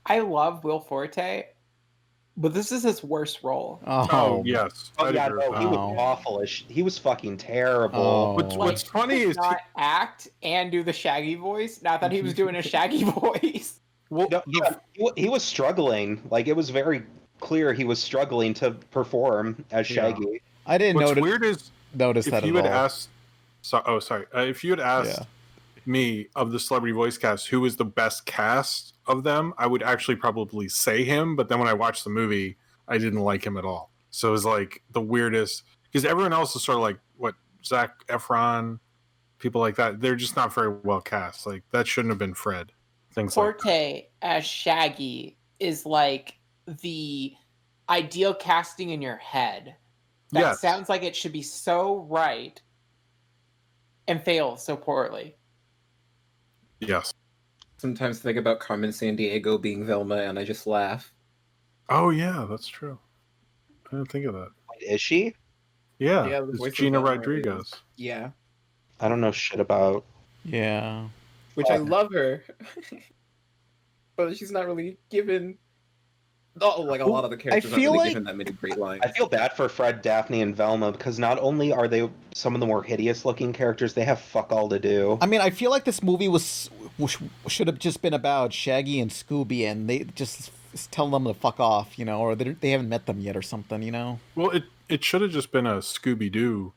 I love Will Forte, but this is his worst role. Oh, yes. Oh I'd yeah, agree with no, that. he was Oh. awful. He was fucking terrible. Oh. What's funny He is could not act and do the Shaggy voice. Not that he was doing a Shaggy voice. well, No, yeah, he was struggling. Like it was very clear he was struggling to perform as Yeah. Shaggy. I didn't what's notice, weird is notice if that you at had all. asked, if you had asked Yeah. me of the celebrity voice cast who was the best cast of them, I would actually probably say him. But then when I watched the movie, I didn't like him at all. So it was like the weirdest because everyone else is sort of like what Zac Efron, people like that. They're just not very well cast. Like that shouldn't have been Fred. Things like that. Forte as Shaggy is like the ideal casting in your head. That Yes. sounds like it should be so right and fails so poorly. Yes. Sometimes think about Carmen Sandiego being Velma and I just laugh. Oh yeah, that's true. I didn't think of that. Is she? Yeah, Yeah, the it's voice of Gina Velma Rodriguez. Yeah. I don't know shit about. Yeah. Which I love her. But she's not really given like a lot of the characters feel aren't really like- given that many great lines. I feel bad for Fred, Daphne, and Velma because not only are they some of the more hideous looking characters, they have fuck all to do. I mean, I feel like this movie should have just been about Shaggy and Scooby, and they just tell them to fuck off, you know, or they haven't met them yet or something, you know. Well, it should have just been a Scooby-Doo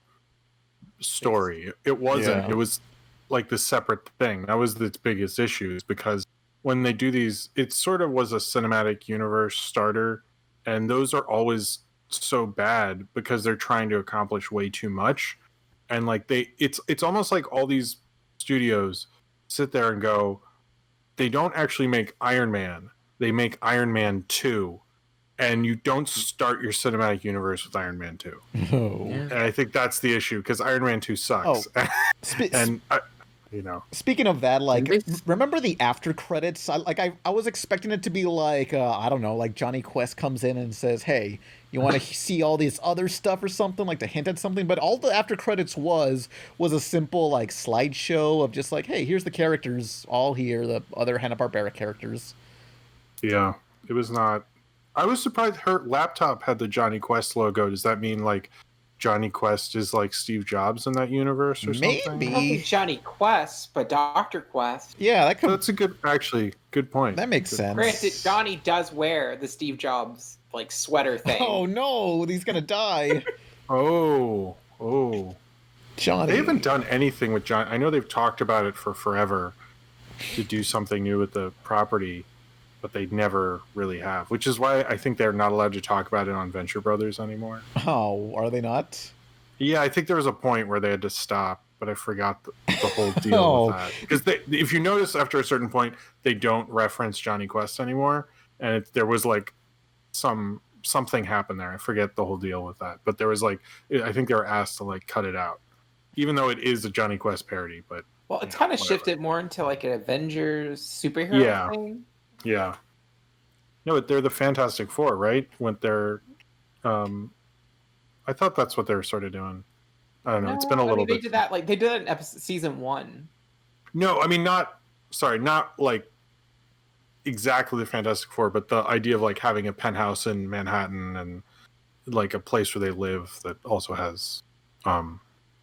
story. It wasn't. Yeah. It was like the separate thing. That was its biggest issue, is because when they do these, it sort of was a cinematic universe starter, and those are always so bad because they're trying to accomplish way too much. And like it's almost like all these studios sit there and go, they don't actually make Iron Man. They make Iron Man 2. and you don't start your cinematic universe with Iron Man 2. Oh. And I think that's the issue, because Iron Man 2 sucks. And you know, speaking of that, like, remember the after credits? I was expecting it to be like, I don't know, like Johnny Quest comes in and says, "Hey, you want to see all this other stuff or something?" Like to hint at something. But all the after credits was a simple like slideshow of just like, "Hey, here's the characters all here, the other Hanna-Barbera characters." Yeah, it was not. I was surprised her laptop had the Johnny Quest logo. Does that mean like Johnny Quest is like Steve Jobs in that universe or something? I don't think Johnny Quest, but Dr. Quest. Yeah, that's a good point. That makes sense. Granted, Johnny does wear the Steve Jobs like sweater thing. Oh no, he's gonna die. Oh, Johnny. They haven't done anything with John. I know they've talked about it for forever to do something new with the property, but they never really have, which is why I think they're not allowed to talk about it on Venture Brothers anymore. Oh, are they not? Yeah, I think there was a point where they had to stop, but I forgot the whole deal with that. Because if you notice, after a certain point, they don't reference Johnny Quest anymore, and there was like something happened there. I forget the whole deal with that, but there was like, I think they were asked to like cut it out, even though it is a Johnny Quest parody. But well, it's kind of shifted more into like an Avengers superhero thing. Yeah. No, they're the Fantastic Four, right? When they're, I thought that's what they were sort of doing. I don't know. It's been a little bit. They did that like they did that in season 1. No, I mean not like exactly the Fantastic Four, but the idea of like having a penthouse in Manhattan and like a place where they live that also has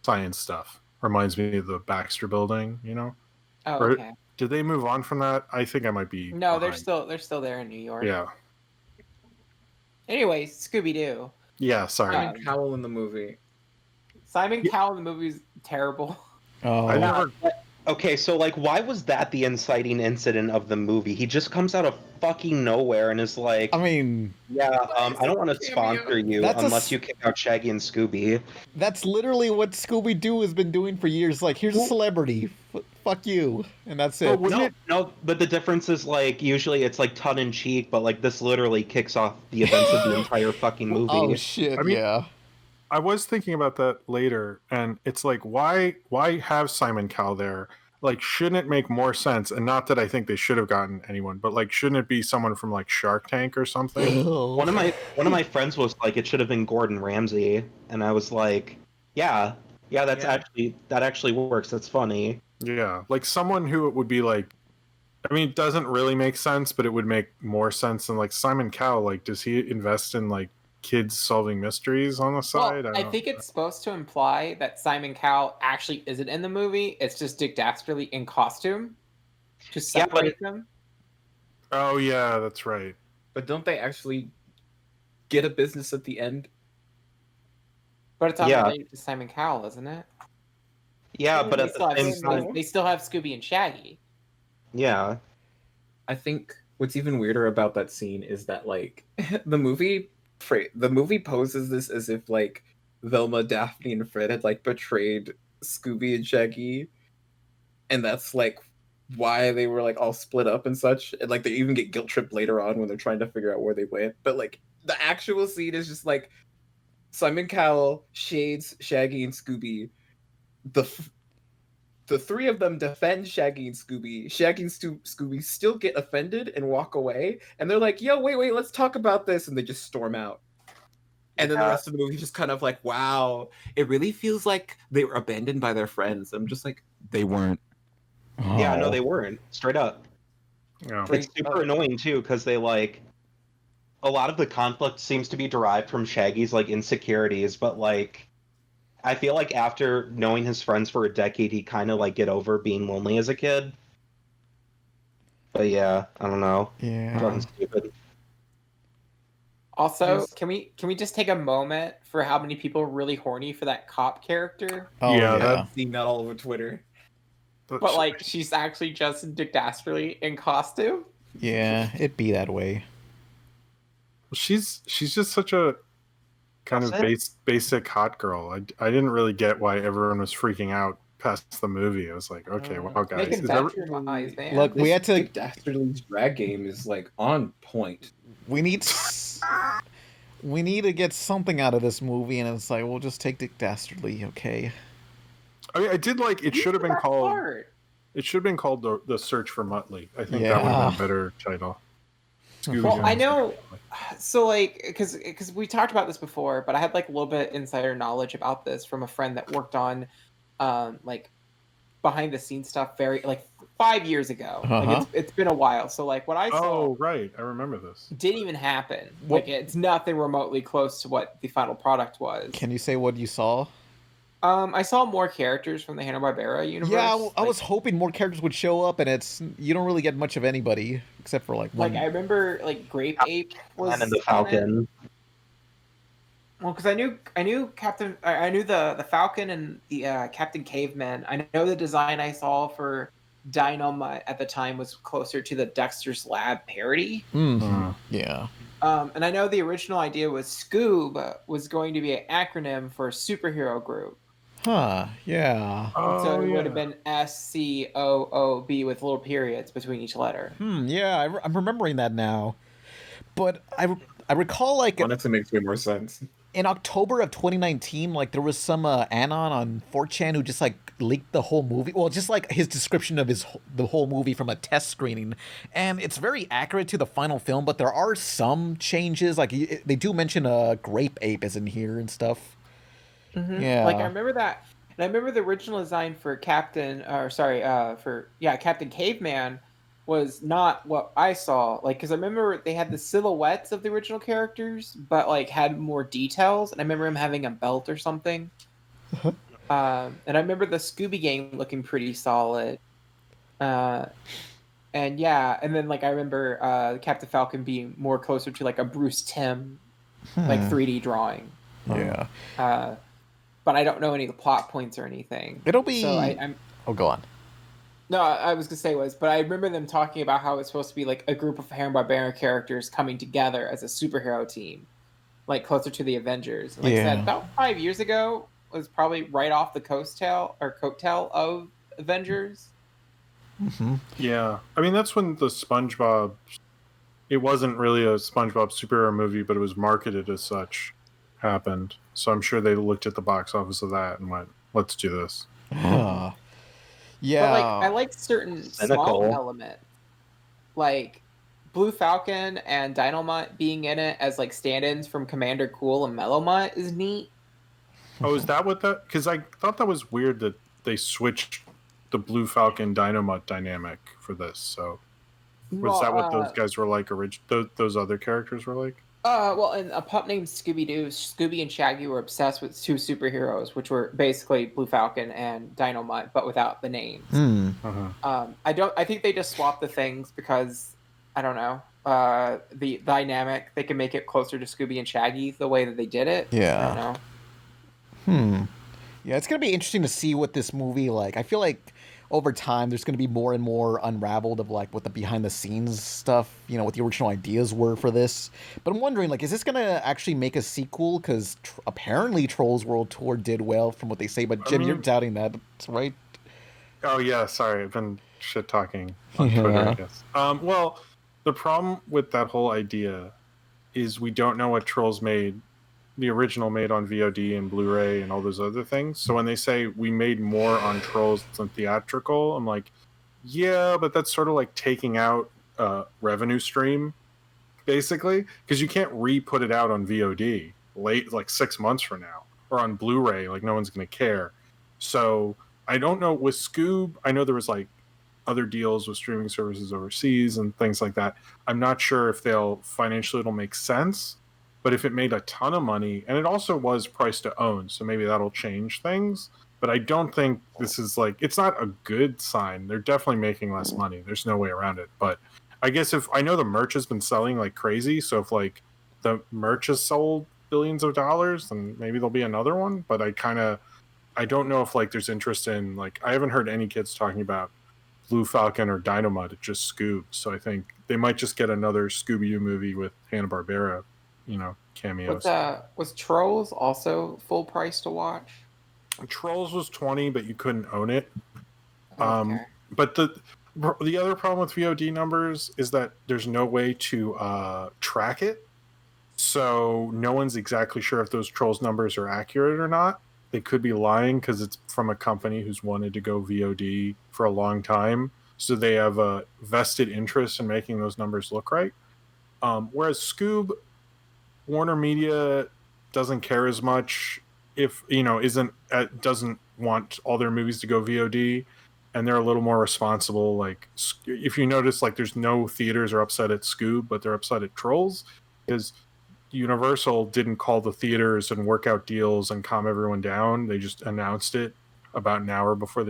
science stuff. Reminds me of the Baxter Building, you know? Oh, okay. Did they move on from that? I think I might be. No, behind. they're still there in New York. Yeah. Anyway, Scooby-Doo. Yeah, sorry. Simon Cowell in the movie. Simon Cowell in the movie is terrible. Oh. I never. Okay, so like, why was that the inciting incident of the movie? He just comes out of fucking nowhere and is like, I mean, yeah, I don't want to sponsor you unless you kick out Shaggy and Scooby. That's literally what Scooby-Doo has been doing for years. Like, here's a celebrity, fuck you, and that's it. No, but the difference is like usually it's like tongue in cheek, but like this literally kicks off the events of the entire fucking movie. Oh shit! I mean, yeah. I was thinking about that later, and it's like, why have Simon Cowell there? Like, shouldn't it make more sense? And not that I think they should have gotten anyone, but like, shouldn't it be someone from like Shark Tank or something? One of my friends was like, it should have been Gordon Ramsay, and I was like, that actually works. That's funny. Yeah, like someone who it would be like, I mean, it doesn't really make sense, but it would make more sense than like Simon Cowell. Like, does he invest in like kids solving mysteries on the side? Well, I think it's supposed to imply that Simon Cowell actually isn't in the movie. It's just Dick Dastardly in costume to separate them. Oh yeah, that's right. But don't they actually get a business at the end? But it's not related to Simon Cowell, isn't it? Yeah, but at the same time, they still have Scooby and Shaggy. Yeah. I think what's even weirder about that scene is that like the movie poses this as if like Velma, Daphne, and Fred had like betrayed Scooby and Shaggy, and that's like why they were like all split up and such. And like they even get guilt tripped later on when they're trying to figure out where they went. But like the actual scene is just like Simon Cowell, Shades, Shaggy, and Scooby. The three of them defend Shaggy and Scooby. Shaggy and Scooby still get offended and walk away. And they're like, yo, wait, let's talk about this. And they just storm out. And then the rest of the movie is just kind of like, wow, it really feels like they were abandoned by their friends. I'm just like, they weren't. Oh. Yeah, no, they weren't. Straight up. Yeah. It's super annoying too, because they like a lot of the conflict seems to be derived from Shaggy's like insecurities, but like I feel like after knowing his friends for a decade, he kind of like get over being lonely as a kid. But yeah, I don't know. Yeah. Fucking stupid. Also, can we just take a moment for how many people are really horny for that cop character? Oh, yeah. I've seen that all over Twitter. But like, she's actually just Dick Dastardly in costume. Yeah, it'd be that way. She's just such a kind of basic hot girl. I didn't really get why everyone was freaking out past the movie. I was like, okay, wow, guys. Man. Look, we had to. Dick Dastardly's drag game is like on point. We need we need to get something out of this movie, and it's like, we'll just take Dick Dastardly, okay? I mean, I did like it. Should have been called. Part. It should have been called the Search for Muttley. I think that would have been a better title. Well, I know. So, like, because we talked about this before, but I had like a little bit insider knowledge about this from a friend that worked on, like, behind the scenes stuff. Very like 5 years ago. Like it's been a while. So like what I saw. Oh right, I remember this. Didn't even happen. Like it's nothing remotely close to what the final product was. Can you say what you saw? I saw more characters from the Hanna-Barbera universe. Yeah, I was hoping more characters would show up, and you don't really get much of anybody except for like one. Like I remember, like Grape Ape was and the Falcon. Well, because I knew I knew the Falcon and the Captain Caveman. I know the design I saw for Dynamite at the time was closer to the Dexter's Lab parody. Yeah. And I know the original idea was Scoob was going to be an acronym for superhero group. Huh, yeah. So it would have been SCOOB with little periods between each letter. Yeah, I'm remembering that now. But I recall, like... Honestly, makes way more sense. In October of 2019, like, there was some Anon on 4chan who just, like, leaked the whole movie. Well, just, like, his description of the whole movie from a test screening. And it's very accurate to the final film, but there are some changes. Like, they do mention Grape Ape is in here and stuff. Yeah. Like I remember that, and I remember the original design for Captain Caveman was not what I saw. Like, because I remember they had the silhouettes of the original characters, but like had more details. And I remember him having a belt or something. And I remember the Scooby Gang looking pretty solid. And then like I remember Captain Falcon being more closer to like a Bruce Timm, like 3D drawing. Yeah. But I don't know any of the plot points or anything. It'll be... So Oh, go on. No, I was going to say but I remember them talking about how it's supposed to be like a group of Hanna-Barbera characters coming together as a superhero team, like closer to the Avengers. Like I said, about 5 years ago, was probably right off the coattail of Avengers. Yeah. I mean, that's when the SpongeBob... It wasn't really a SpongeBob superhero movie, but it was marketed as such. Happened. So I'm sure they looked at the box office of that and went, let's do this. Yeah. But like I like certain small elements. Like Blue Falcon and Dynamite being in it as like stand-ins from Commander Cool and Mellowmutt is neat. Oh, is that what that... Because I thought that was weird that they switched the Blue Falcon Dynamite dynamic for this. So was that what those guys were like? Those other characters were like? Well, in a pup named Scooby-Doo, Scooby and Shaggy were obsessed with two superheroes, which were basically Blue Falcon and Dynamite, but without the names. I think they just swapped the things because, I don't know, the dynamic, they can make it closer to Scooby and Shaggy the way that they did it. Yeah. I don't know. Yeah, it's going to be interesting to see what this movie, like, I feel like over time, there's going to be more and more unraveled of like what the behind the scenes stuff, you know, what the original ideas were for this. But I'm wondering, like, is this going to actually make a sequel? Because apparently Trolls World Tour did well from what they say. But Jim, you're doubting that, right? Oh yeah, sorry, I've been shit talking on Twitter, I guess. Well, the problem with that whole idea is we don't know what Trolls made. The original made on VOD and Blu-ray and all those other things. So when they say we made more on Trolls than theatrical, I'm like, yeah, but that's sort of like taking out a revenue stream, basically, because you can't re-put it out on VOD late, like 6 months from now, or on Blu-ray, like no one's going to care. So I don't know. With Scoob, I know there was like other deals with streaming services overseas and things like that. I'm not sure if it'll make sense. But if it made a ton of money, and it also was priced to own, so maybe that'll change things. But I don't think this is like, it's not a good sign. They're definitely making less money. There's no way around it. But I guess I know the merch has been selling like crazy. So if like the merch has sold billions of dollars, then maybe there'll be another one. But I don't know if like there's interest in, like, I haven't heard any kids talking about Blue Falcon or Dynamite, just Scoob. So I think they might just get another Scooby-Doo movie with Hanna-Barbera, you know, cameos. Was Trolls also full price to watch? Trolls was $20, but you couldn't own it. Okay. But the other problem with VOD numbers is that there's no way to track it. So no one's exactly sure if those trolls numbers are accurate or not. They could be lying because it's from a company who's wanted to go VOD for a long time. So they have a vested interest in making those numbers look right. Whereas Scoob, Warner Media doesn't care as much if, doesn't want all their movies to go VOD, and they're a little more responsible. Like, if you notice, like, there's no theaters are upset at Scoob, but they're upset at Trolls because Universal didn't call the theaters and work out deals and calm everyone down. They just announced it about an hour after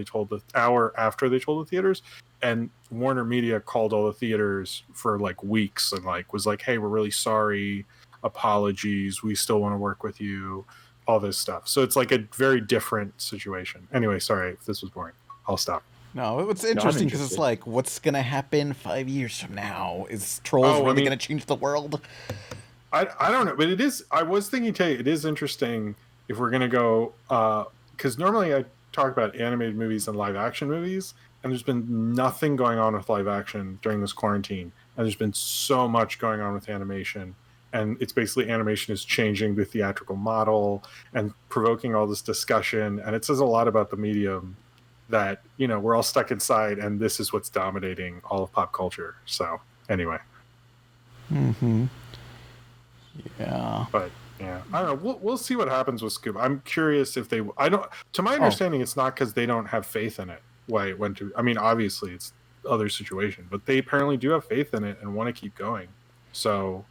they told the theaters, and Warner Media called all the theaters for like weeks and like was like, "Hey, we're really sorry, apologies, we still want to work with you," all this stuff. So it's like a very different situation. Anyway, sorry if this was boring. I'll stop. No, it's interesting because it's like, what's gonna happen 5 years from now? Is Trolls really gonna change the world? I don't know, but it is. I was thinking today, it is interesting if we're gonna go, because normally I talk about animated movies and live action movies, and there's been nothing going on with live action during this quarantine, and there's been so much going on with animation, and it's basically animation is changing the theatrical model and provoking all this discussion, and it says a lot about the medium that, we're all stuck inside, and this is what's dominating all of pop culture. So anyway. Yeah. But yeah, I don't know. We'll see what happens with Scoob. I'm curious if they. I don't. To my understanding, it's not because they don't have faith in it. Why it went to. I mean, obviously, it's other situation, but they apparently do have faith in it and want to keep going. So,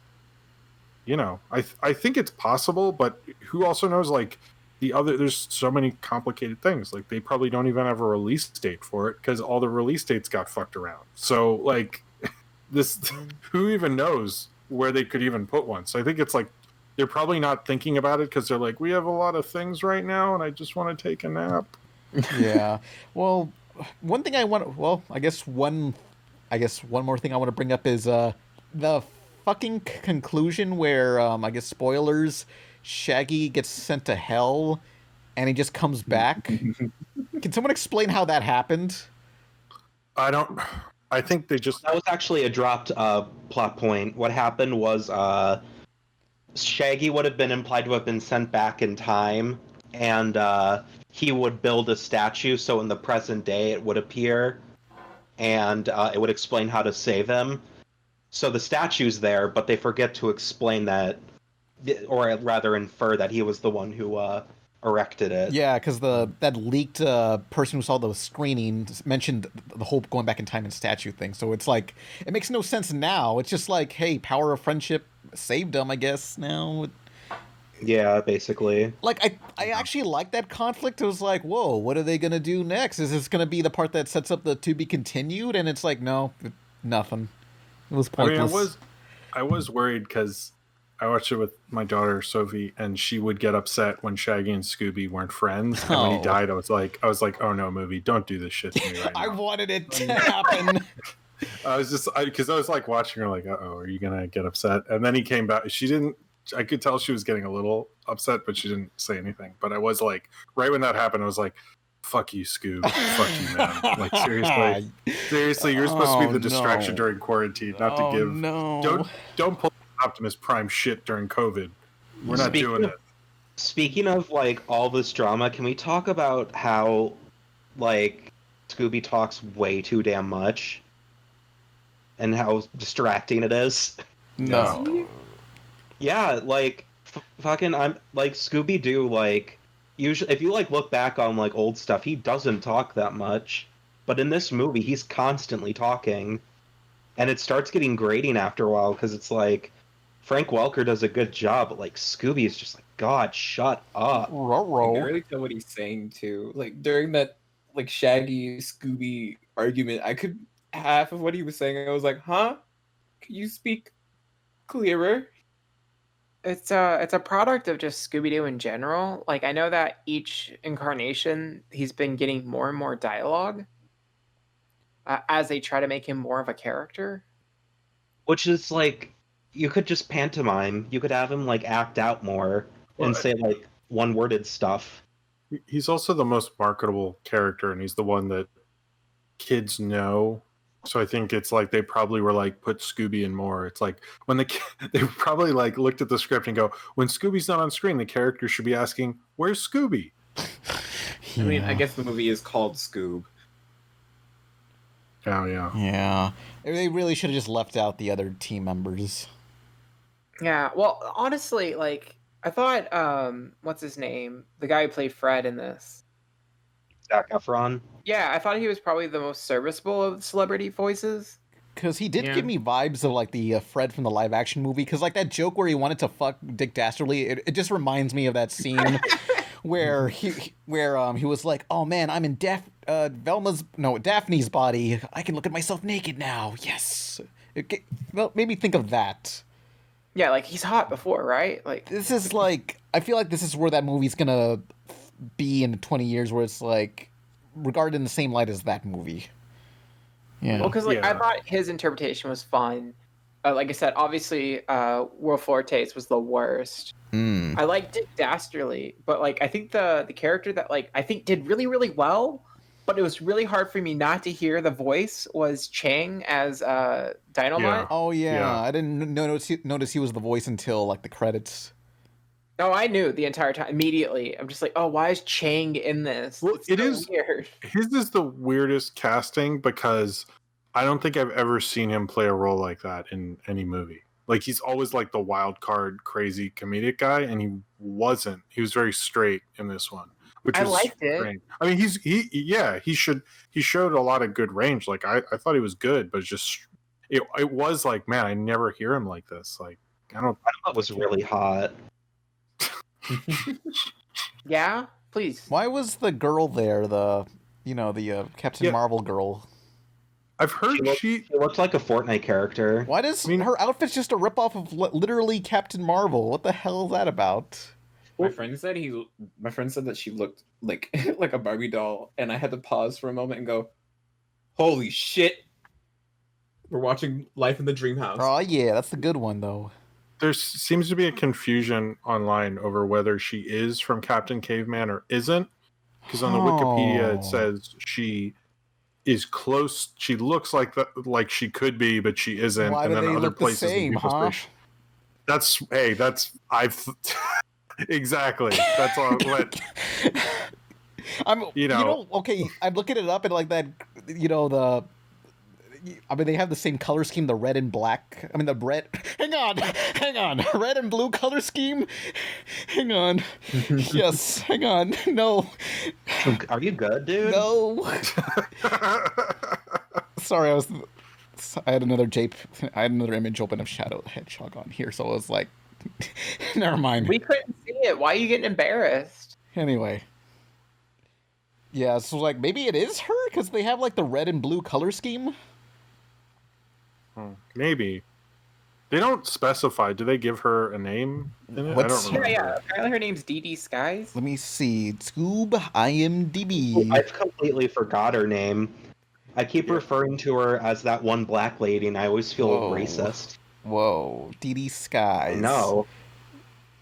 I think it's possible, but who also knows? Like there's so many complicated things. Like they probably don't even have a release date for it because all the release dates got fucked around. So like this, who even knows where they could even put one? So I think it's like they're probably not thinking about it because they're like, we have a lot of things right now and I just want to take a nap. Yeah. Well, one thing I want. Well, I guess one more thing I want to bring up is the fucking conclusion where I guess spoilers. Shaggy gets sent to hell, and he just comes back. Can someone explain how that happened? I think they just... That was actually a dropped plot point. What happened was Shaggy would have been implied to have been sent back in time, and he would build a statue so in the present day it would appear, and it would explain how to save him. So the statue's there, but they forget to explain that, or rather infer that he was the one who erected it. Yeah, because that leaked person who saw the screening mentioned the whole going back in time and statue thing. So it's like, it makes no sense now. It's just like, hey, power of friendship saved him, I guess, now. Yeah, basically. Like, I actually like that conflict. It was like, whoa, what are they going to do next? Is this going to be the part that sets up the to be continued? And it's like, no, nothing. It was pointless. I mean, I was worried because I watched it with my daughter Sophie, and she would get upset when Shaggy and Scooby weren't friends. And when he died, I was like, oh no, movie, don't do this shit to me right now. I wanted it to happen. I was just because I was like watching her, like, are you gonna get upset? And then he came back. She didn't. I could tell she was getting a little upset, but she didn't say anything. But I was like, right when that happened, I was like, fuck you, Scoob. Fuck you, man. Like, seriously, you're supposed to be the distraction during quarantine, not to give. No. Don't pull Optimus Prime shit during COVID. We're not doing it. Speaking of like all this drama, can we talk about how like Scooby talks way too damn much and how distracting it is? No. Yeah, like fucking, I'm like Scooby Doo. Like usually, if you like look back on like old stuff, he doesn't talk that much. But in this movie, he's constantly talking, and it starts getting grating after a while because it's like Frank Welker does a good job, but like Scooby is just like, God, shut up. I can really tell what he's saying too. Like during that like Shaggy Scooby argument, I could half of what he was saying. I was like, huh? Could you speak clearer? It's a product of just Scooby-Doo in general. Like, I know that each incarnation, he's been getting more and more dialogue as they try to make him more of a character. Which is like, you could just pantomime. You could have him like act out more and say like one-worded stuff. He's also the most marketable character, and he's the one that kids know So I think it's like they probably were like, put Scooby in more. It's like when they probably like looked at the script and go, when Scooby's not on screen, the character should be asking, "Where's Scooby?" I mean, I guess the movie is called Scoob. Oh yeah. Yeah. They really should have just left out the other team members. Yeah, well, honestly, like, I thought, what's his name? The guy who played Fred in this. Zac Efron. Yeah, I thought he was probably the most serviceable of the celebrity voices. Because he did give me vibes of, like, the Fred from the live-action movie. Because, like, that joke where he wanted to fuck Dick Dastardly, it just reminds me of that scene where he was like, oh, man, I'm in Daphne's body. I can look at myself naked now. Yes. It made me think of that. Yeah, like, he's hot before, right? Like, this is, like, I feel like this is where that movie's gonna be in 20 years, where it's, like, regarded in the same light as that movie. Yeah. Well, because, like, I thought his interpretation was fun. Like I said, obviously, Will Forte's was the worst. I liked Dick Dastardly, but, like, I think the character that, like, I think did really, really well, but it was really hard for me not to hear the voice was Chang as Dynamite. Yeah. Oh, yeah. I didn't notice he was the voice until, like, the credits. No, I knew the entire time, immediately. I'm just like, oh, why is Chang in this? Well, It's so weird. His is the weirdest casting because I don't think I've ever seen him play a role like that in any movie. Like, he's always like the wild card, crazy comedic guy, and he wasn't. He was very straight in this one, which I was liked it. strange. I mean, he showed a lot of good range. Like, I thought he was good, but it was like, man, I never hear him like this. Like, I thought it was really hot. Yeah, please. Why was the girl there, the Captain Marvel girl? I've heard she looks like a Fortnite character. Why does her outfit's just a ripoff of literally Captain Marvel? What the hell is that about? My friend said that she looked like like a Barbie doll, and I had to pause for a moment and go, "Holy shit! We're watching Life in the Dream House." Oh yeah, that's the good one though. There seems to be a confusion online over whether she is from Captain Caveman or isn't, because on the Wikipedia it says she is close. She looks like she could be, but she isn't. Why and do then they other look places the same, huh? I've exactly. That's all. Okay, I'm looking it up and like that. They have the same color scheme, the red and black. I mean, the red. Hang on. Red and blue color scheme. Hang on. Yes, hang on. No. Are you good, dude? No. Sorry, I had another image open of Shadow the Hedgehog on here, so I was like, never mind. We couldn't see it. Why are you getting embarrassed? Anyway. Yeah, so like maybe it is her because they have like the red and blue color scheme. Maybe. They don't specify. Do they give her a name in it? I don't remember. Yeah. Apparently her name's Dee Dee Skies. Let me see. Scoob IMDb. I've completely forgot her name. I keep referring to her as that one black lady, and I always feel racist. Whoa. Dee Dee Skies. No.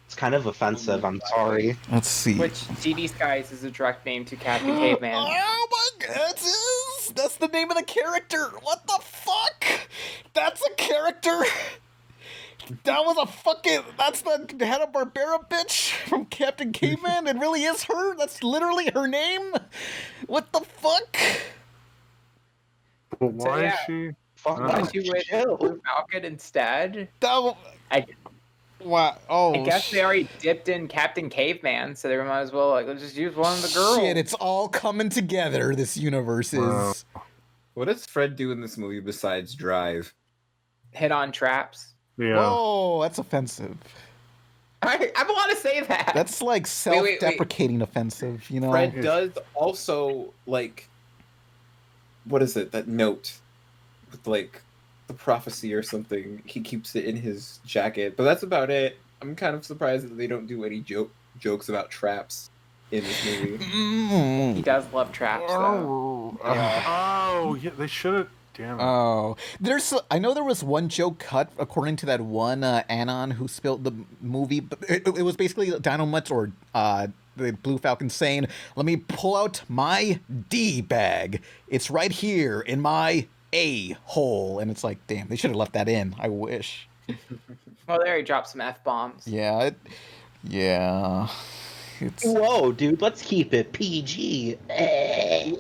It's kind of offensive. I'm sorry. Let's see. Which Dee Dee Skies is a direct name to Captain Caveman. Oh my god, that's the name of the character. What the fuck? That's a character. That's the Hanna-Barbera bitch from Captain Caveman. It really is her. That's literally her name. What the fuck? Well, why is she? Why she with Blue Falcon instead? Wow. Oh, I guess they already dipped in Captain Caveman, so they might as well let's just use one of the girls. Shit, it's all coming together. This universe is. What does Fred do in this movie besides drive? Hit on traps. Yeah. Oh, that's offensive. I want to say that. That's like self-deprecating offensive, you know? Fred does also, like, what is it, that note with, like, the prophecy or something. He keeps it in his jacket, but that's about it. I'm kind of surprised that they don't do any jokes about traps in this movie. He does love traps, though. Oh, yeah, they should have. Damn it. Oh, I know there was one joke cut according to that one Anon who spilled the movie. But it was basically Dynamite or the Blue Falcon saying, "Let me pull out my D bag. It's right here in my a hole, and it's like, damn, they should have left that in. I wish. Well, there he dropped some F-bombs. Yeah, it's Whoa, dude, let's keep it PG.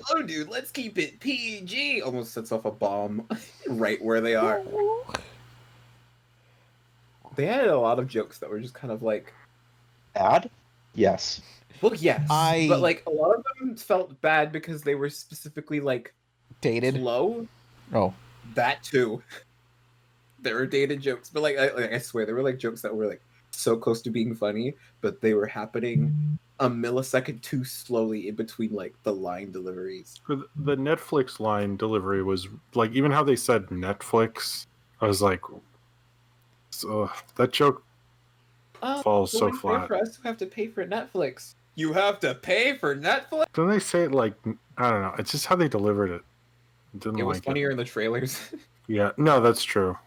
Oh, dude, let's keep it PG. Almost sets off a bomb right where they are. They had a lot of jokes that were just kind of like Bad? Yes. Well, yes, but like a lot of them felt bad because they were specifically like dated. Slow. Oh, that too. There were dated jokes, but like I swear there were like jokes that were like so close to being funny, but they were happening a millisecond too slowly in between like the line deliveries. For the Netflix line delivery was like, even how they said Netflix, I was like, that joke falls so flat. For us who have to pay for Netflix. You have to pay for Netflix? Don't they say it like, I don't know, it's just how they delivered it. It was funnier in the trailers. Yeah, no, that's true.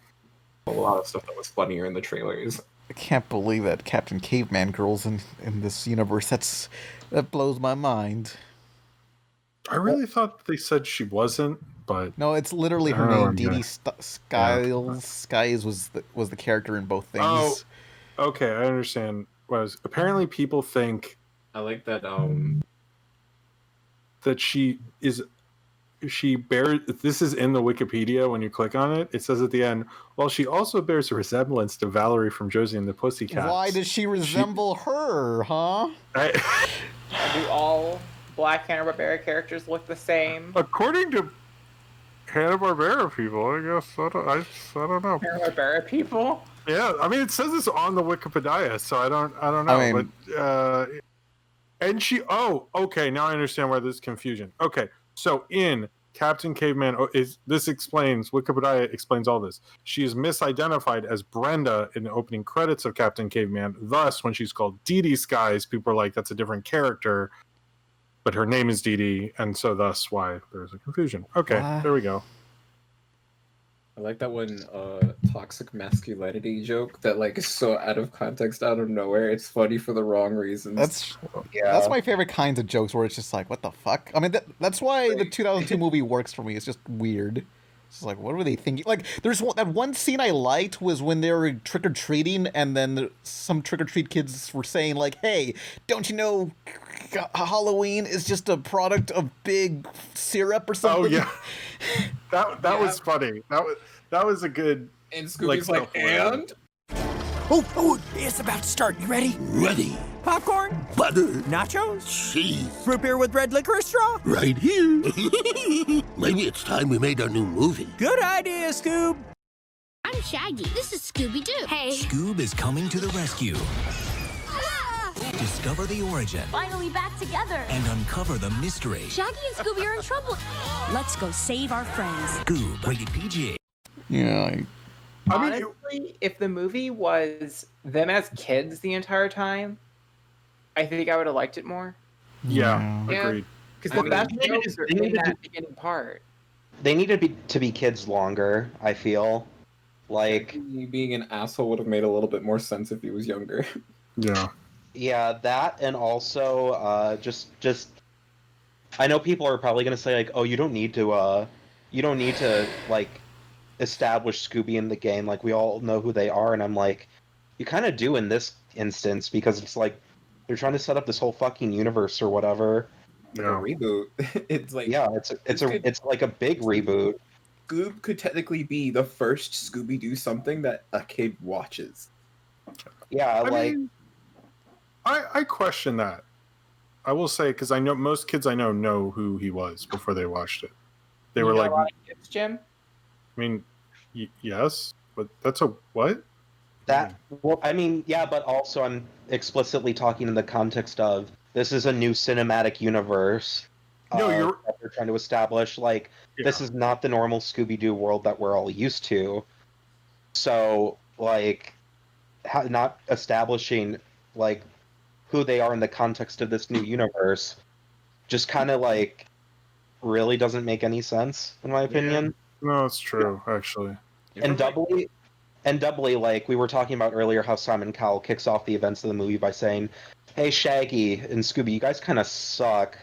A lot of stuff that was funnier in the trailers. I can't believe that Captain Caveman Girl's in this universe. That blows my mind. I really thought they said she wasn't, but no, it's literally her name. Dee Dee Skies was the character in both things. Oh, okay, I understand. Apparently people think I like that that she bears, this is in the Wikipedia when you click on it, it says at the end, well, she also bears a resemblance to Valerie from Josie and the Pussycats. Why does she resemble her, huh? Do all Black Hanna-Barbera characters look the same? According to Hanna-Barbera people, I guess. I don't know. Hanna-Barbera people? Yeah, I mean, it says this on the Wikipedia, so I don't know. I mean, but, and she, okay, now I understand why there's confusion. Okay, so in Captain Caveman, Wikipedia explains all this. She is misidentified as Brenda in the opening credits of Captain Caveman. Thus, when she's called Dee Dee Skies, people are like, that's a different character. But her name is Dee Dee, and so thus why there's a confusion. Okay, there we go. I like that one toxic masculinity joke that like is so out of context, out of nowhere. It's funny for the wrong reasons. That's my favorite kinds of jokes where it's just like, what the fuck? I mean, that's why the 2002 movie works for me. It's just weird. It's like, what were they thinking? Like, that one scene I liked was when they were trick or treating, and then some trick or treat kids were saying like, "Hey, don't you know Halloween is just a product of big syrup or something?" Oh yeah, that was funny. That was a good. And Scooby's like and. Oh, it's about to start. You ready? Ready. Popcorn? Butter. Nachos? Cheese. Root beer with red licorice straw? Right here. Maybe it's time we made our new movie. Good idea, Scoob. I'm Shaggy. This is Scooby-Doo. Hey. Scoob is coming to the rescue. Discover the origin. Finally back together. And uncover the mystery. Shaggy and Scooby are in trouble. Let's go save our friends. Scoob, rated PG. Yeah. Honestly, if the movie was them as kids the entire time, I think I would have liked it more. Yeah, agreed. Because the best jokes are in that beginning part. They needed to be kids longer, I feel. Like, being an asshole would have made a little bit more sense if he was younger. Yeah. Yeah, that, and also just I know people are probably gonna say like, oh, you don't need to like establish Scooby in the game, like we all know who they are, and I'm like, you kind of do in this instance, because it's like they're trying to set up this whole fucking universe or whatever. Yeah. A reboot. It's like, yeah, it's like a big reboot. Scoob could technically be the first Scooby-Doo something that a kid watches. Yeah, I question that. I will say, because I know most kids I know who he was before they watched it. They were like, a lot of kids, Jim? I mean, yes, but that's a what? That, well, I mean, yeah, but also I'm explicitly talking in the context of this is a new cinematic universe. No, that they're trying to establish. Like, this is not the normal Scooby-Doo world that we're all used to. So, like, not establishing, like, who they are in the context of this new universe just kind of, like, really doesn't make any sense, in my opinion. No, it's true, actually. And doubly, like we were talking about earlier, how Simon Cowell kicks off the events of the movie by saying, "Hey, Shaggy and Scooby, you guys kind of suck."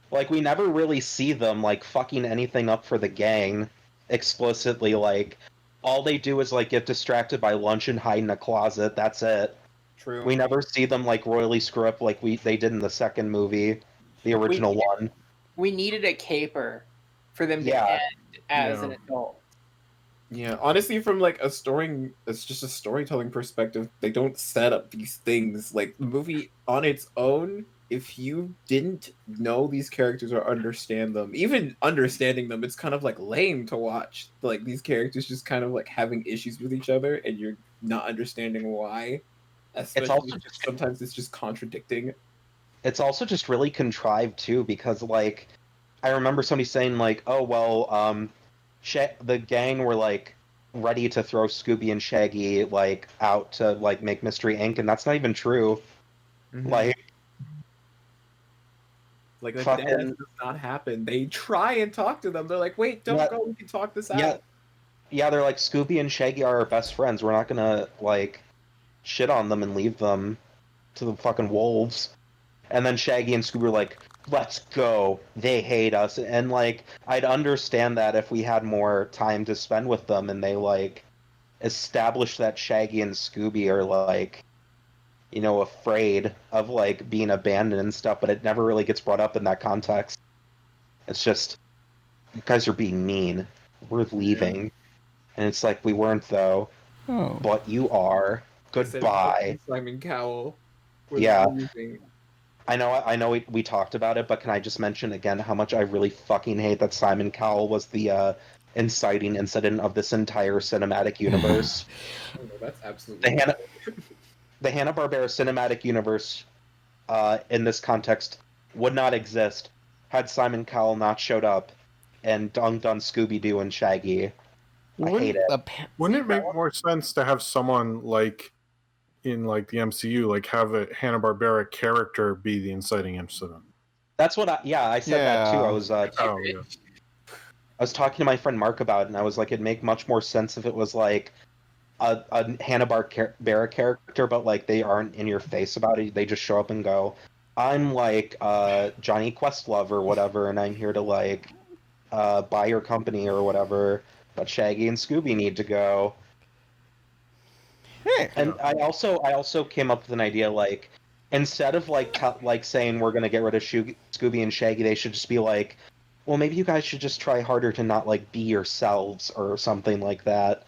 Like, we never really see them like fucking anything up for the gang. explicitly like all they do is like get distracted by lunch and hide in a closet. That's it. True. We never see them like royally screw up like they did in the second movie, the original one. We needed a caper for them to Yeah. end as an adult. Yeah, honestly, from like it's just a storytelling perspective, they don't set up these things. Like the movie on its own, if you didn't know these characters or understand them, even understanding them, it's kind of like lame to watch. Like these characters just kind of like having issues with each other, and you're not understanding why. Especially also sometimes it's just contradicting. It's also just really contrived too, because like I remember somebody saying like, "Oh well, the gang were like ready to throw Scooby and Shaggy like out to like make Mystery Inc." and that's not even true. Mhm. Like that fucking does not happen. They try and talk to them. They're like, "Wait, don't go. We can talk this out." yeah, they're like Scooby and Shaggy are our best friends. We're not gonna like shit on them and leave them to the fucking wolves. And then Shaggy and Scooby are like, let's go. They hate us. And like I'd understand that if we had more time to spend with them and they like establish that Shaggy and Scooby are like, you know, afraid of like being abandoned and stuff, but it never really gets brought up in that context. It's just, you guys are being mean. We're leaving. Yeah. And it's like, we weren't though. Oh. But you are. Goodbye. Simon Cowell. Yeah. Leaving. I know we talked about it, but can I just mention again how much I really fucking hate that Simon Cowell was the inciting incident of this entire cinematic universe. Oh, no, that's absolutely the Hanna-Barbera cinematic universe in this context would not exist had Simon Cowell not showed up and dunked on Scooby-Doo and Shaggy. I hate it. Wouldn't it make more sense to have someone like in like the MCU, like have a Hanna-Barbera character be the inciting incident? That's what I said that too. I was I was talking to my friend Mark about it, and I was like, it'd make much more sense if it was like a Hanna-Barbera character, but like they aren't in your face about it. They just show up and go, I'm like Johnny Questlove or whatever, and I'm here to like buy your company or whatever, but Shaggy and Scooby need to go. And I also came up with an idea, like instead of like saying we're gonna get rid of Scooby and Shaggy, they should just be like, well, maybe you guys should just try harder to not like be yourselves or something like that,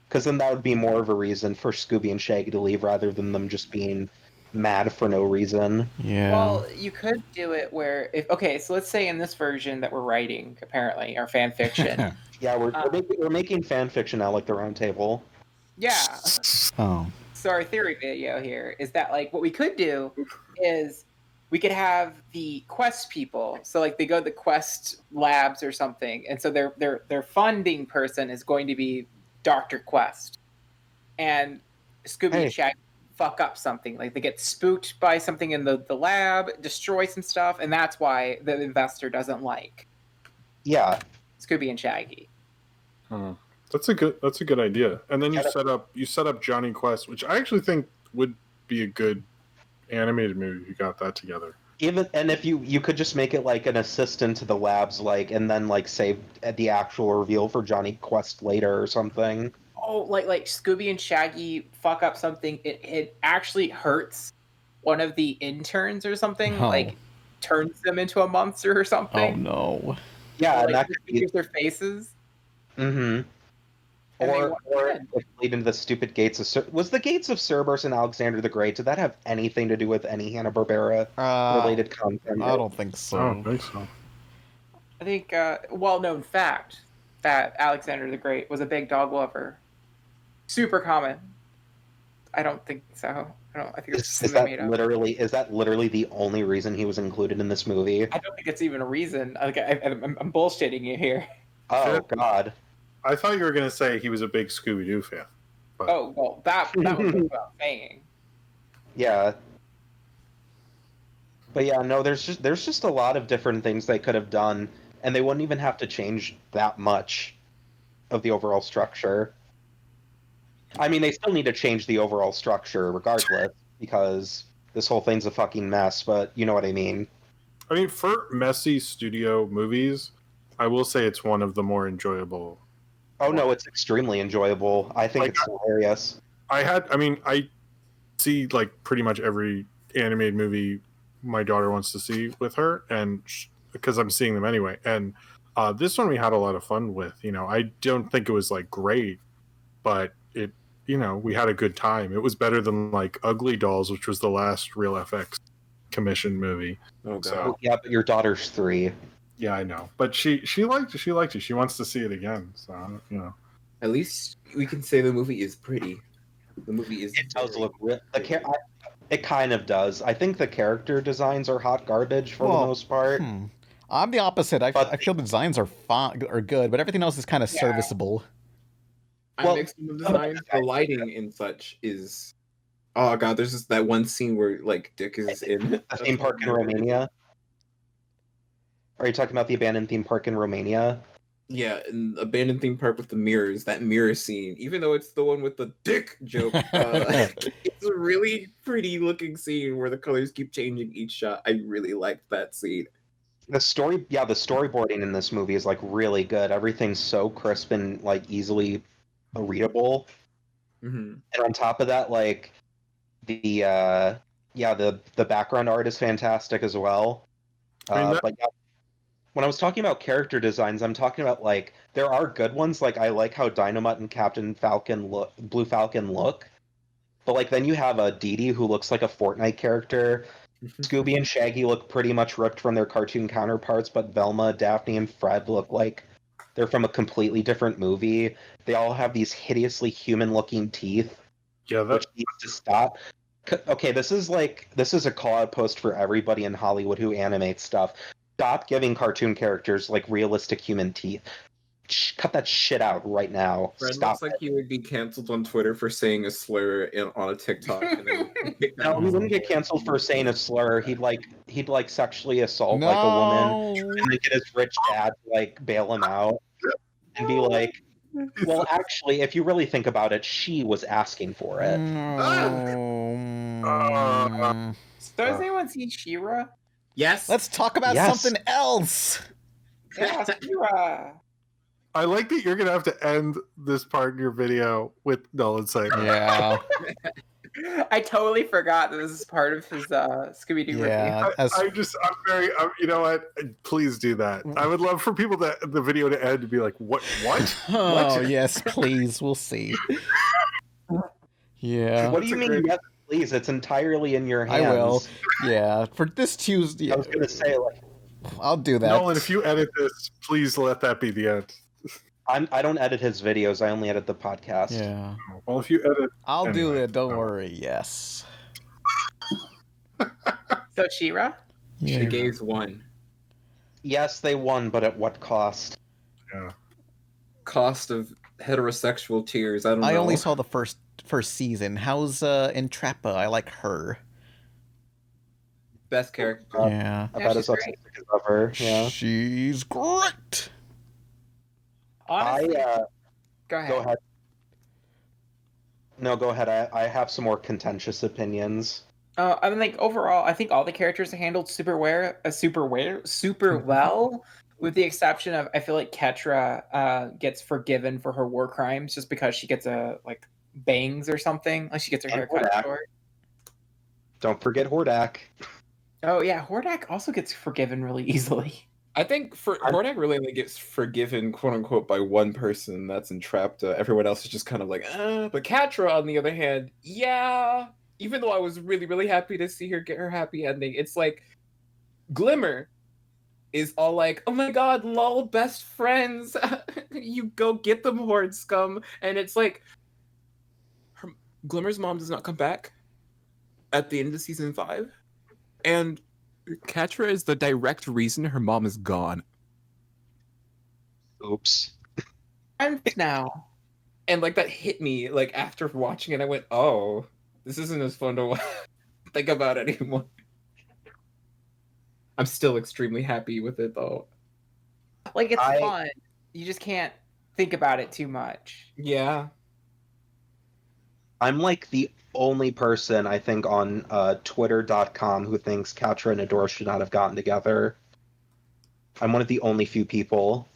because then that would be more of a reason for Scooby and Shaggy to leave rather than them just being mad for no reason. Yeah. Well, you could do it where so let's say in this version that we're writing, apparently, our fan fiction. Yeah, we're making fan fiction now, like the Round Table. Yeah. Oh. So our theory video here is that like what we could do is we could have the Quest people. So like they go to the Quest labs or something, and so their funding person is going to be Dr. Quest. And Scooby and Shaggy fuck up something. Like they get spooked by something in the lab, destroy some stuff, and that's why the investor doesn't like Scooby and Shaggy. That's a good idea. And then you set up Johnny Quest, which I actually think would be a good animated movie if you got that together. And if you could just make it like an assistant to the labs, like, and then like save the actual reveal for Johnny Quest later or something. Oh, like Scooby and Shaggy fuck up something. It actually hurts one of the interns or something. Oh. Like turns them into a monster or something. Oh no. Yeah, or, and that could be their faces. Mm-hmm. Or lead into the stupid gates of was the gates of Cerberus and Alexander the Great? Did that have anything to do with any Hanna-Barbera related content? I don't think so. I don't think so. I think well-known fact that Alexander the Great was a big dog lover. Super common. I don't think so. I think it's is that literally the only reason he was included in this movie? I don't think it's even a reason. Like I'm bullshitting you here. Oh God. I thought you were going to say he was a big Scooby-Doo fan. But... Oh, well, that was what I was saying. Yeah. But yeah, no, there's just a lot of different things they could have done, and they wouldn't even have to change that much of the overall structure. I mean, they still need to change the overall structure regardless, because this whole thing's a fucking mess, but you know what I mean. I mean, for messy studio movies, I will say it's one of the more enjoyable Oh no, it's extremely enjoyable. I think it's hilarious. I see like pretty much every animated movie my daughter wants to see with her, and because I'm seeing them anyway. And this one we had a lot of fun with. I don't think it was like great, but we had a good time. It was better than like Ugly Dolls, which was the last Real FX commissioned movie. Oh god. So, yeah, but your daughter's 3. Yeah, I know, but she liked it. She liked it. She wants to see it again. So At least we can say the movie is pretty. The movie is. It does look real. It kind of does. I think the character designs are hot garbage for the most part. I'm the opposite. I feel the designs are good, but everything else is kind of serviceable. I mixed the designs. The lighting and such is. Oh god, there's just that one scene where like Dick is in a theme park in Romania. Are you talking about the abandoned theme park in Romania? Yeah, an abandoned theme park with the mirrors. That mirror scene, even though it's the one with the dick joke, it's a really pretty looking scene where the colors keep changing each shot. I really liked that scene. The storyboarding in this movie is like really good. Everything's so crisp and like easily readable. Mm-hmm. And on top of that, like the background art is fantastic as well. But yeah, when I was talking about character designs, I'm talking about like there are good ones. Like I like how Dynamite and Captain Falcon Blue Falcon look, but like then you have a Dee Dee who looks like a Fortnite character. Scooby and Shaggy look pretty much ripped from their cartoon counterparts, but Velma, Daphne, and Fred look like they're from a completely different movie. They all have these hideously human-looking teeth, which needs to stop. Okay, this is a call-out post for everybody in Hollywood who animates stuff. Stop giving cartoon characters like realistic human teeth. Cut that shit out right now. Fred Stop. looks like he would be canceled on Twitter for saying a slur on a TikTok. And then No, he wouldn't get canceled for saying a slur. He'd sexually assault like a woman, and then get his rich dad to like bail him out, and be like, "Well, actually, if you really think about it, she was asking for it." So has anyone seen She-Ra? Yes. Let's talk about something else. Yeah, She-Ra. I like that you're gonna have to end this part in your video with Nolan saying that. Yeah. I totally forgot that this is part of his Scooby-Doo review. You know what? Please do that. I would love for people the video to end to be like, what? Oh, yes, please. We'll see. Yeah. What do you mean, yes, please? It's entirely in your hands. I will. Yeah. For this Tuesday. I was going to say, like... I'll do that. Nolan, if you edit this, please let that be the end. I don't edit his videos. I only edit the podcast. Yeah. Well, if you edit... I'll do it. Don't worry. Yes. So, She-Ra? Yeah. She gave one. Yes, they won, but at what cost? Yeah. Cost of heterosexual tears. I don't know. I only saw the first season. How's Entrappa? I like her. Best character. Yeah. About as autistic as ever. Yeah. She's great. Honestly, go ahead. Go ahead. No, go ahead. I have some more contentious opinions. I mean, like overall, I think all the characters are handled super well, with the exception of I feel like Ketra gets forgiven for her war crimes just because she gets like bangs or something, like she gets her hair cut short. Don't forget Hordak. Oh yeah, Hordak also gets forgiven really easily. I think Hordak really only gets forgiven, quote unquote, by one person. That's Entrapped. Everyone else is just kind of like, But Catra, on the other hand, yeah. Even though I was really, really happy to see her get her happy ending, it's like Glimmer is all like, "Oh my god, lol, best friends. You go get them, Horde scum." And it's like, Glimmer's mom does not come back at the end of season 5, and Catra is the direct reason her mom is gone. Oops. And now. And like that hit me, like after watching it, I went, "Oh, this isn't as fun to think about anymore." I'm still extremely happy with it though. Like it's fun. You just can't think about it too much. Yeah. I'm like the only person I think on Twitter.com who thinks Catra and Adora should not have gotten together. I'm one of the only few people.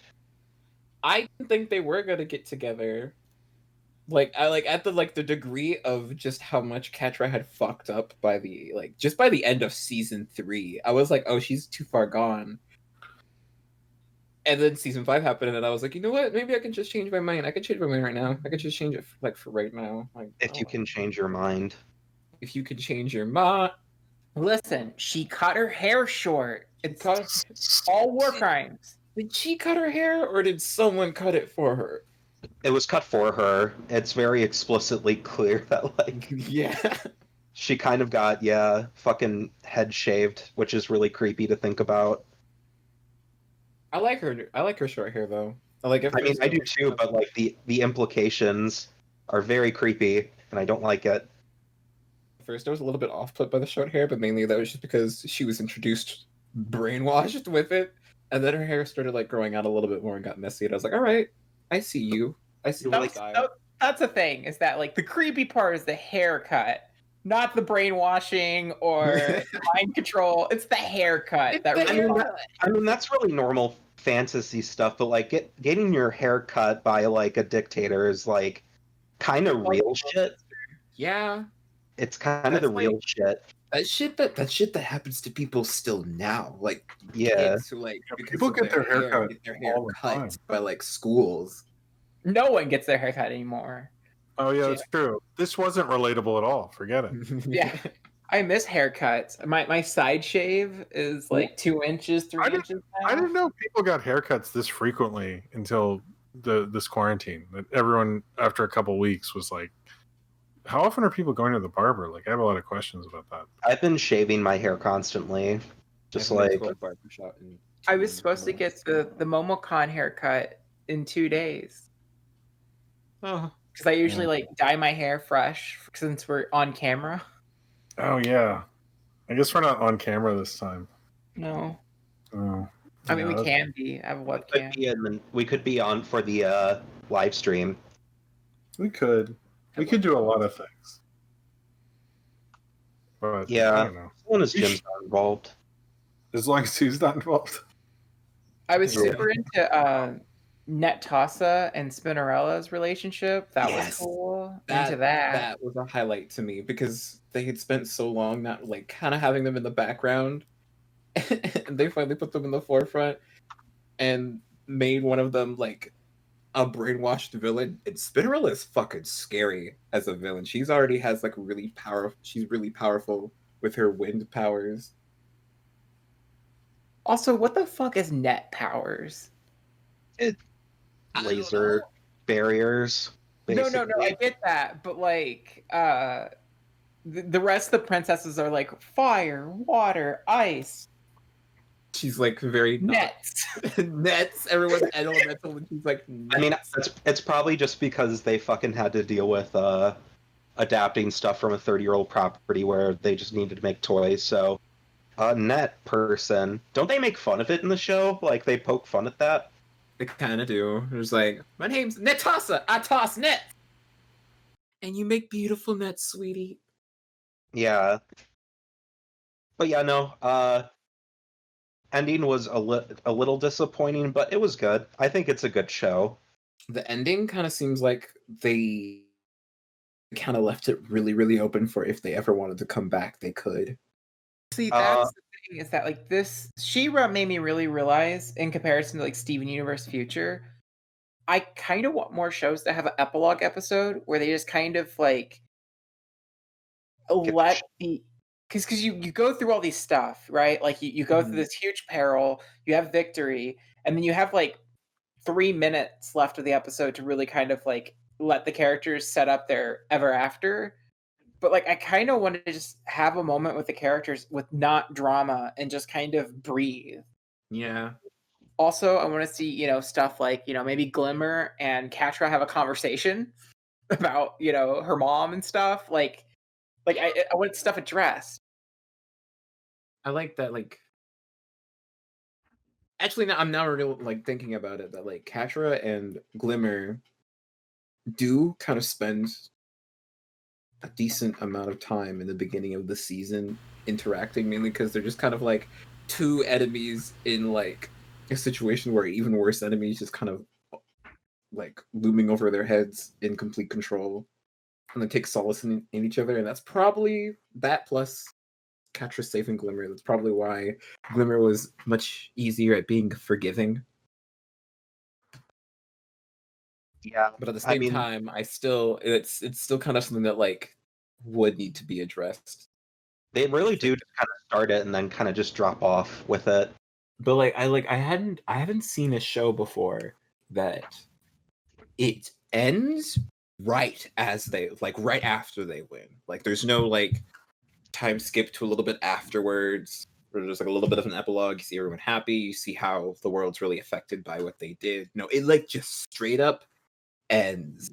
I didn't think they were gonna get together. I at the degree of just how much Catra had fucked up by the end of season 3. I was like, oh, she's too far gone. And then season 5 happened, and I was like, you know what? Maybe I can just change my mind. I can change my mind right now. I can just change it for right now. If you can change your mind. If you can change your mind. Listen, she cut her hair short. It's all war crimes. Did she cut her hair, or did someone cut it for her? It was cut for her. It's very explicitly clear that, yeah. She kind of got, fucking head shaved, which is really creepy to think about. I like her short hair, though. I do too, but, the implications are very creepy, and I don't like it. First, I was a little bit off-put by the short hair, but mainly that was just because she was introduced brainwashed with it, and then her hair started, growing out a little bit more and got messy, and I was like, all right, I see you. I see your style. That's the thing, is that, the creepy part is the haircut, not the brainwashing or mind control. It's the haircut. That's really normal fantasy stuff, but, getting your hair cut by, a dictator is, kind of real shit. Yeah. It's kind of the real shit. That shit that happens to people still now. Yeah, Kids who, people get their hair cut by, schools. No one gets their haircut anymore. Oh, yeah, that's true. This wasn't relatable at all. Forget it. Yeah. I miss haircuts. My side shave is 2 inches, 3 inches now. I didn't know people got haircuts this frequently until this quarantine. That everyone, after a couple weeks, was like, how often are people going to the barber? I have a lot of questions about that. I've been shaving my hair constantly. Just I was supposed to get the MOMOCON haircut in 2 days. Oh. Because I usually dye my hair fresh since we're on camera. Oh, yeah. I guess we're not on camera this time. No. Oh. I mean, we can be. I have a webcam. We could be on for the live stream. We could. We could do a lot of things. But, yeah. I don't know. As long as Jim's not involved. As long as he's not involved. I was super into Nettossa and Spinnerella's relationship. That was cool. That was a highlight to me because they had spent so long not kind of having them in the background. And they finally put them in the forefront and made one of them a brainwashed villain. And Spinnerella is fucking scary as a villain. She's already has really powerful. She's really powerful with her wind powers. Also, what the fuck is net powers? Laser barriers. Basically. No, I get that, but the rest of the princesses are fire, water, ice. She's very nets. Nets. Everyone's elemental, and she's nets. I mean, it's probably just because they fucking had to deal with adapting stuff from a 30-year-old property where they just needed to make toys. So, net person. Don't they make fun of it in the show? They poke fun at that. They kind of do. There's my name's Nettossa. I toss nets, and you make beautiful nets, sweetie. Yeah. But yeah, no. Ending was a little disappointing, but it was good. I think it's a good show. The ending kind of seems like they kind of left it really, really open for if they ever wanted to come back, they could. See, that's the thing, is that this She-Ra made me really realize, in comparison to Steven Universe Future, I kind of want more shows that have an epilogue episode where they just kind of let the. Because you go through all these stuff, right? You go through this huge peril, you have victory, and then you have 3 minutes left of the episode to really kind of let the characters set up their ever after. But I kind of want to just have a moment with the characters with not drama and just kind of breathe. Yeah. Also, I want to see, stuff maybe Glimmer and Catra have a conversation about, her mom and stuff. I want stuff addressed. I like that, Actually, I'm now really, thinking about it, that, Catra and Glimmer do kind of spend a decent amount of time in the beginning of the season interacting, mainly because they're just kind of, two enemies in, a situation where even worse enemies just kind of like looming over their heads in complete control, and they take solace in each other, and that's probably that plus Catra saving Glimmer. That's probably why Glimmer was much easier at being forgiving. Yeah, but at the same time, it's still kind of something that like would need to be addressed. They really do just kind of start it and then kind of just drop off with it. But I haven't seen a show before that it ends right after they win. Like there's no like time skip to a little bit afterwards, or there's like a little bit of an epilogue. You see everyone happy. You see how the world's really affected by what they did. No, it like just straight up ends.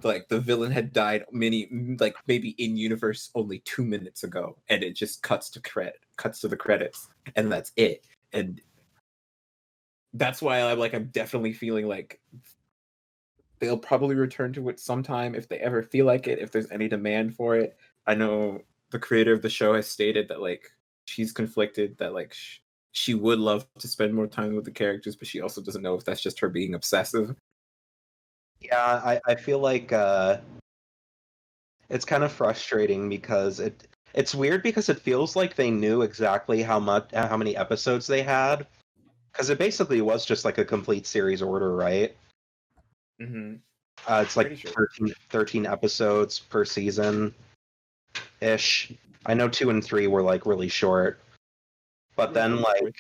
Like the villain had died maybe in universe only 2 minutes ago, and it just cuts to the credits, and that's it. And that's why I'm definitely feeling like they'll probably return to it sometime if they ever feel like it, if there's any demand for it. I know the creator of the show has stated that like she's conflicted, that like she would love to spend more time with the characters, but she also doesn't know if that's just her being obsessive. Yeah, I feel like it's kind of frustrating because it's weird because it feels like they knew exactly how many episodes they had, because it basically was just like a complete series order, right? Mm-hmm. It's like sure. 13 episodes per season ish. I know 2 and 3 were like really short, but then like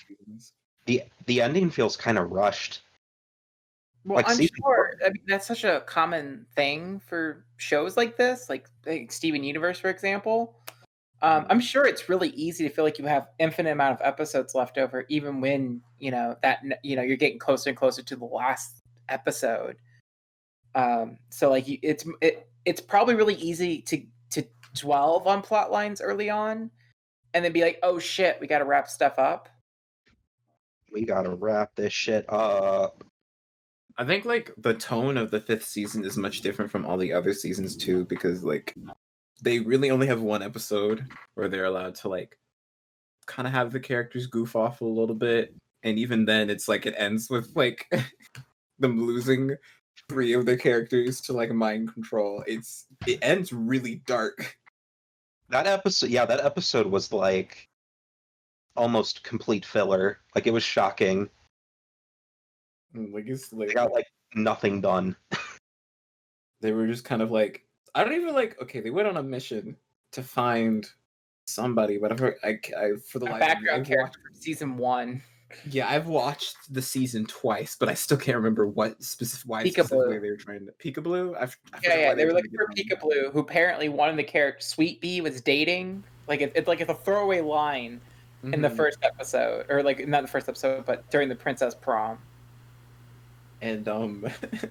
the ending feels kind of rushed. Well, like, I'm sure that's such a common thing for shows like this, like Steven Universe, for example. I'm sure it's really easy to feel like you have infinite amount of episodes left over, even when you're getting closer and closer to the last episode. So like it's probably really easy to dwell on plot lines early on, and then be like, oh shit, we got to wrap stuff up. We got to wrap this shit up. I think like the tone of the 5th season is much different from all the other seasons too, because like they really only have one episode where they're allowed to like kind of have the characters goof off a little bit, and even then it's like it ends with like them losing 3 of their characters to like mind control. It ends really dark. That episode was like almost complete filler. Like it was shocking. They got like nothing done. They were just kind of like, I don't even like. Okay, they went on a mission to find somebody, but for the background character from season 1. Yeah, I've watched the season twice, but I still can't remember why specifically they were trying to Peekaboo. Yeah, they were looking for Peekaboo, who apparently one of the characters, Sweet Bee, was dating. Like it's a throwaway line in the first episode, or like not the first episode, but during the princess prom. And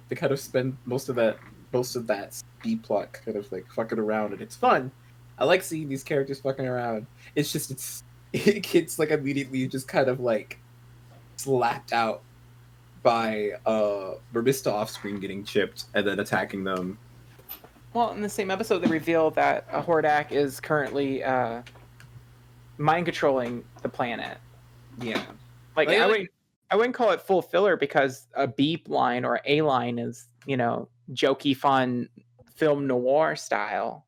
they kind of spend most of that B plot kind of like fucking around, and it's fun. I like seeing these characters fucking around. It's just it gets like immediately just kind of like slapped out by Barista off screen getting chipped and then attacking them. Well, in the same episode, they reveal that Hordak is currently mind controlling the planet. Yeah, like I wouldn't call it full filler, because a B line or A line is, jokey, fun, film noir style.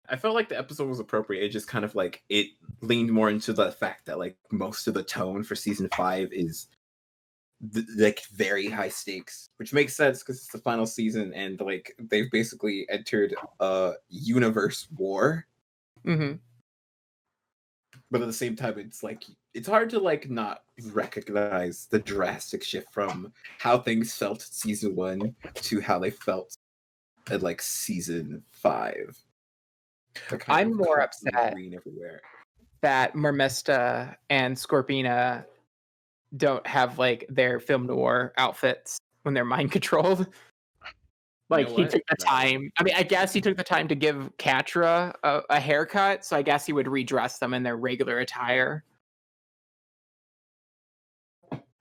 I felt like the episode was appropriate. It just kind of like, it leaned more into the fact that like most of the tone for season 5 is like very high stakes, which makes sense because it's the final season and like they've basically entered a universe war. Mm-hmm. But at the same time, it's like it's hard to like not recognize the drastic shift from how things felt at season 1 to how they felt at like season 5. I'm more upset that Mermista and Scorpina don't have like their film noir outfits when they're mind controlled. Like he took the time. I mean, I guess he took the time to give Catra a haircut, so I guess he would redress them in their regular attire.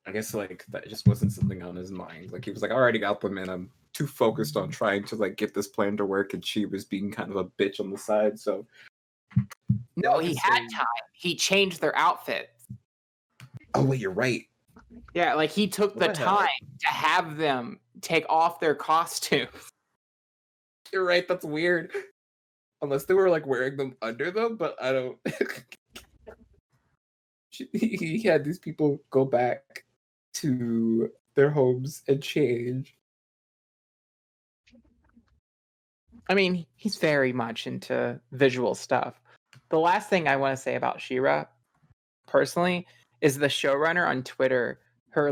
I guess like that just wasn't something on his mind. Like he was like, I already got them, and I'm too focused on trying to like get this plan to work, and she was being kind of a bitch on the side. So no, he had time. He changed their outfits. Oh wait, you're right. Yeah, like he took the time to have them take off their costumes. You're right, that's weird. Unless they were like wearing them under them, but I don't. He had these people go back to their homes and change. I mean, he's very much into visual stuff. The last thing I want to say about She-Ra, personally, is the showrunner on Twitter. Her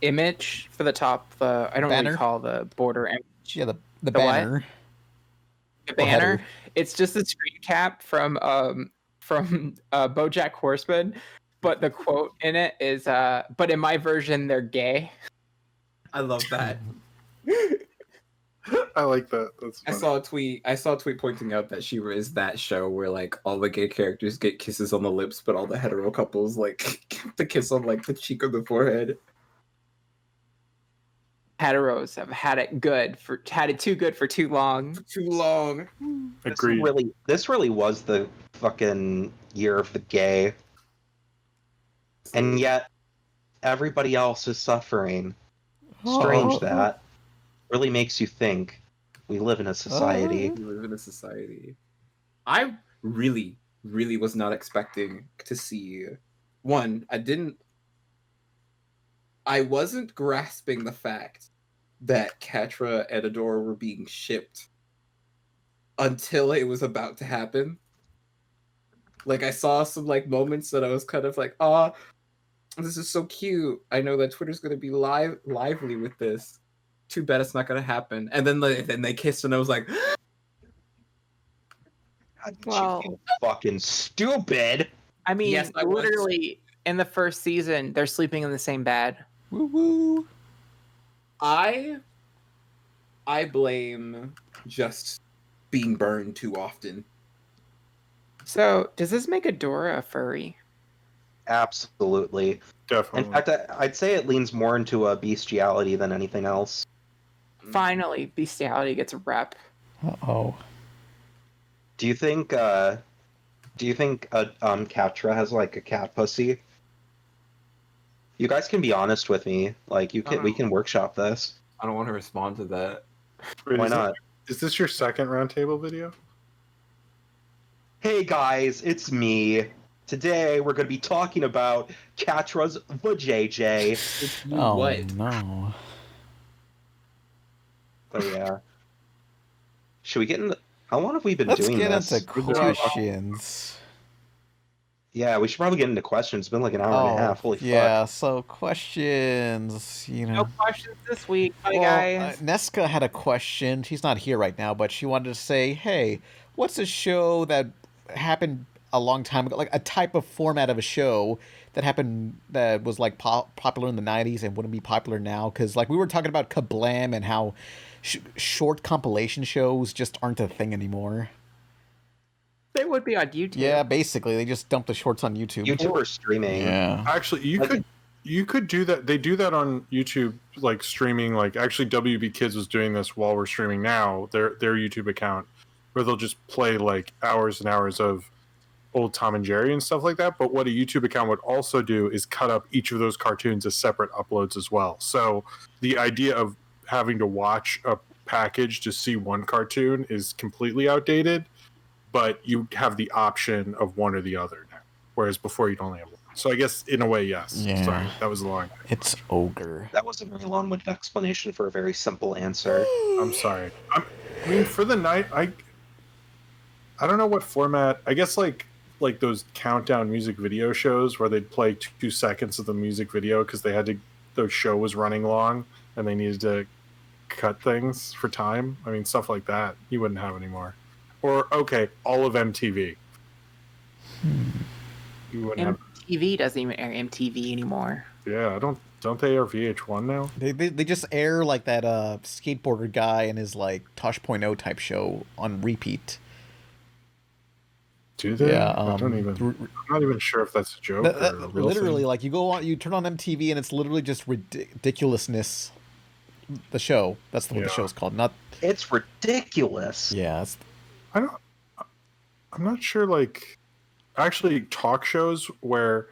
image for the top. I don't Banner? recall the border image. Yeah, the The banner. what? The banner. It's just a screen cap from BoJack Horseman, but the quote in it is "But in my version, they're gay." I love that. I like that. That's I funny. saw a tweet pointing out that She-Ra is that show where like all the gay characters get kisses on the lips, but all the hetero couples like get the kiss on like the cheek or the forehead. Heteros have had it too good for too long. Too long. Agreed. This really was the fucking year of the gay. And yet, everybody else is suffering. Strange that. Really makes you think. We live in a society. We live in a society. I really, really was not expecting to see. One, I wasn't grasping the fact that Catra and Adora were being shipped until it was about to happen. Like, I saw some like moments that I was kind of like, "Ah, this is so cute. I know that Twitter's gonna be lively with this. Too bad it's not gonna happen." And then they kissed, and I was like, Well, fucking stupid. I mean, Yes, I was. literally in the first season, they're sleeping in the same bed. Woo woo. I blame just being burned too often. So, does this make Adora a furry? Absolutely. Definitely. In fact, I'd say it leans more into a bestiality than anything else. Finally, bestiality gets a rep. Uh-oh. Do you think Catra has like a cat pussy? You guys can be honest with me. Like we can workshop this. I don't want to respond to that. Wait, Why not? Is this your second roundtable video? Hey guys, it's me. Today we're going to be talking about Catra's vajayjay. Oh, What? no. Oh yeah. Should we get in? How long have we been Let's doing get this? into questions. Yeah, we should probably get into questions. It's been like an hour and a half. Holy yeah, fuck. so questions, No questions this week. Bye, Well, guys. Nesca had a question. She's not here right now, but she wanted to say, hey, what's a show that happened a long time ago, like a type of format of a show that happened that was like popular in the 90s and wouldn't be popular now? Because like we were talking about Kablam and how short compilation shows just aren't a thing anymore. They would be on YouTube. Yeah, basically they just dump the shorts on YouTube. YouTube or streaming. Yeah. Actually, you could do that. They do that on YouTube, like streaming. Like actually, WB Kids was doing this while we're streaming now. Their YouTube account, where they'll just play like hours and hours of old Tom and Jerry and stuff like that. But what a YouTube account would also do is cut up each of those cartoons as separate uploads as well. So the idea of having to watch a package to see one cartoon is completely outdated, but you have the option of one or the other now, whereas before you'd only have one. So I guess in a way, yes. Yeah. Sorry, that was long. It's ogre. That was a very long-winded explanation for a very simple answer. I'm sorry. I mean, for the night, I don't know what format. I guess like those countdown music video shows where they'd play 2 seconds of the music video because they had to. The show was running long and they needed to cut things for time. I mean, stuff like that you wouldn't have anymore. Or okay, all of MTV. You wouldn't have. MTV doesn't even air MTV anymore. Yeah, don't they air VH1 now? They just air like that skateboarder guy and his like Tosh.0 type show on repeat. Do they? Yeah, I'm not even sure if that's a joke. Or a real literally, thing. like you turn on MTV and it's literally just ridiculousness. The show. That's what the show's called. Not. It's ridiculous. Yeah. I'm not sure. Like, actually, talk shows where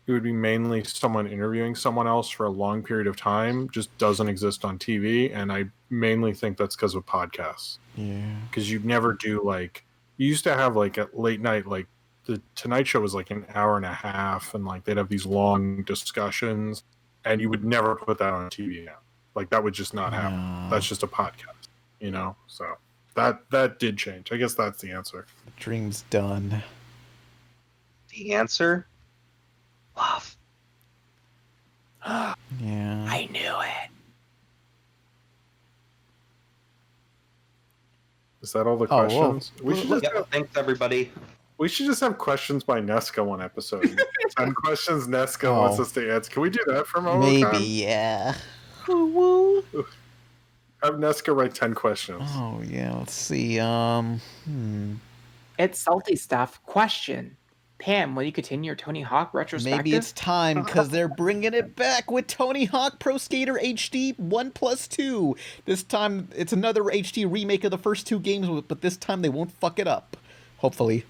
it would be mainly someone interviewing someone else for a long period of time just doesn't exist on TV, and I mainly think that's because of podcasts. Yeah. Because you'd never do like you used to have like a late night like the Tonight Show was like an hour and a half, and like they'd have these long discussions, and you would never put that on TV now. Like that would just not happen. No. That's just a podcast, you know. So that did change. I guess that's the answer. Dream's done. The answer? Love. Yeah. I knew it. Is that all the Oh, questions? whoa. Thanks, everybody. We should just have questions by Nesca one episode. 10 questions Nesca wants us to answer. Can we do that for MOMOCON? Maybe, yeah. Woo. Have Nesca write 10 questions. Oh, yeah. Let's see. It's salty stuff. Question. Pam, will you continue your Tony Hawk retrospective? Maybe it's time because they're bringing it back with Tony Hawk Pro Skater HD 1+2. This time it's another HD remake of the first two games, but this time they won't fuck it up. Hopefully.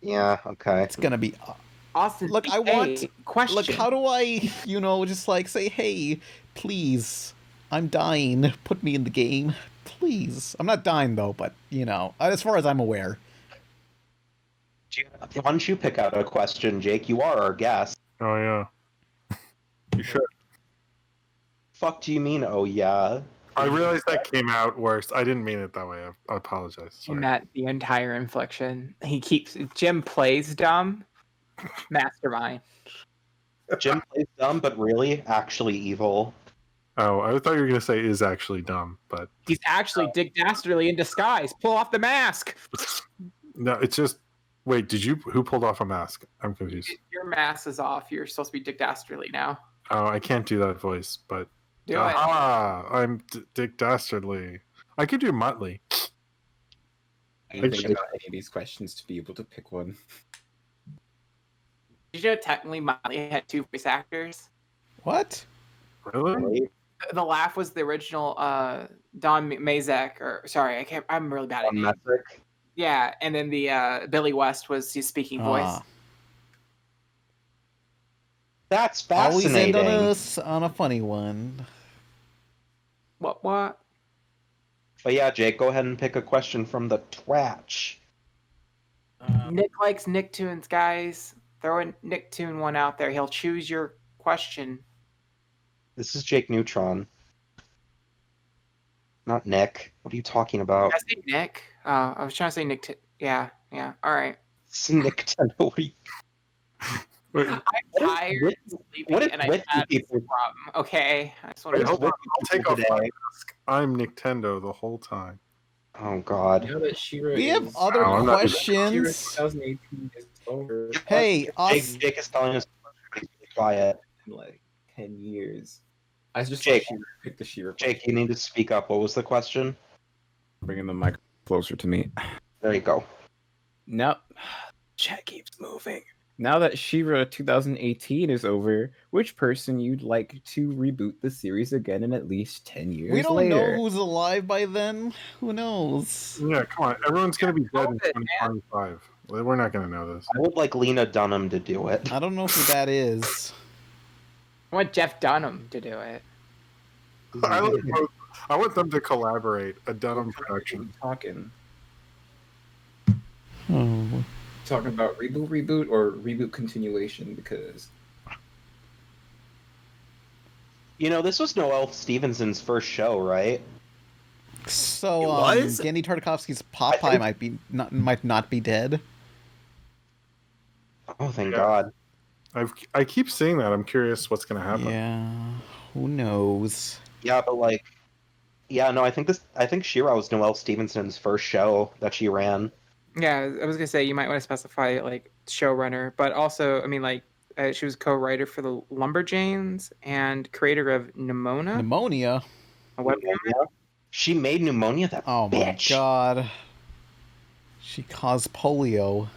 Yeah, okay. It's gonna be. Austin, look, I want. Question. Look, how do I, just like say, hey, please, I'm dying. Put me in the game, please. I'm not dying though, but as far as I'm aware. Why don't you pick out a question, Jake? You are our guest. Oh, yeah. You should. Fuck do you mean, oh, yeah? I realized that came out worse. I didn't mean it that way. I apologize. Sorry. Matt, the entire inflection. Jim plays dumb. Mastermind. Jim plays dumb, but really, actually evil. Oh, I thought you were going to say is actually dumb, but... He's actually Dick Dastardly in disguise. Pull off the mask. No, it's just... Wait, who pulled off a mask? I'm confused. Your mask is off. You're supposed to be Dick Dastardly now. Oh, I can't do that voice, but... Do it. I'm Dick Dastardly. I could do Muttley. I didn't think about any of these questions to be able to pick one. Did you know technically Miley had two voice actors? What? Really? The laugh was the original Don Mazek, or sorry, I'm really bad at names. Yeah, and then the Billy West was his speaking voice. That's fascinating. Always end on on a funny one. What? But yeah, Jake, go ahead and pick a question from the Twatch. Nick likes Nicktoons, guys. Throw a Nicktoon one out there. He'll choose your question. This is JakeNeutron. Not Nick. What are you talking about? Did I say Nick? I was trying to say Nick. Yeah. All right. It's Nicktoons. I'm tired of sleeping, and I had this problem. Okay, I just want to. Hold on, I'll take off my mask. I'm Nintendo the whole time. Oh God. You know that She-Ra We have other questions. She-Ra 2018 is over. Hey, Jake is telling us to be quiet. In like 10 years. I just Jake, picked the She-Ra. Jake, you need to speak up. What was the question? Bringing the mic closer to me. There you go. Now, chat keeps moving. Now that She-Ra 2018 is over, which person you'd like to reboot the series again in at least 10 years We don't later? know who's alive by then. Who knows? Yeah, come on. Everyone's going to be dead in 2025. We're not going to know this. I would like Lena Dunham to do it. I don't know who that is. I want Jeff Dunham to do it. I want them to collaborate. A Dunham production. Talking Oh. Talking about reboot or reboot continuation, because this was Noel Stevenson's first show, right? So, was? Genndy Tartakovsky's Popeye might not be dead. Oh, thank God. I keep seeing that. I'm curious what's going to happen. Yeah, who knows? Yeah, but I think She-Ra was Noel Stevenson's first show that she ran. Yeah, I was gonna say you might want to specify like showrunner, but also she was co-writer for the Lumberjanes and creator of Pneumonia. A webcomic. She made Pneumonia. That Oh bitch. my God. She caused polio.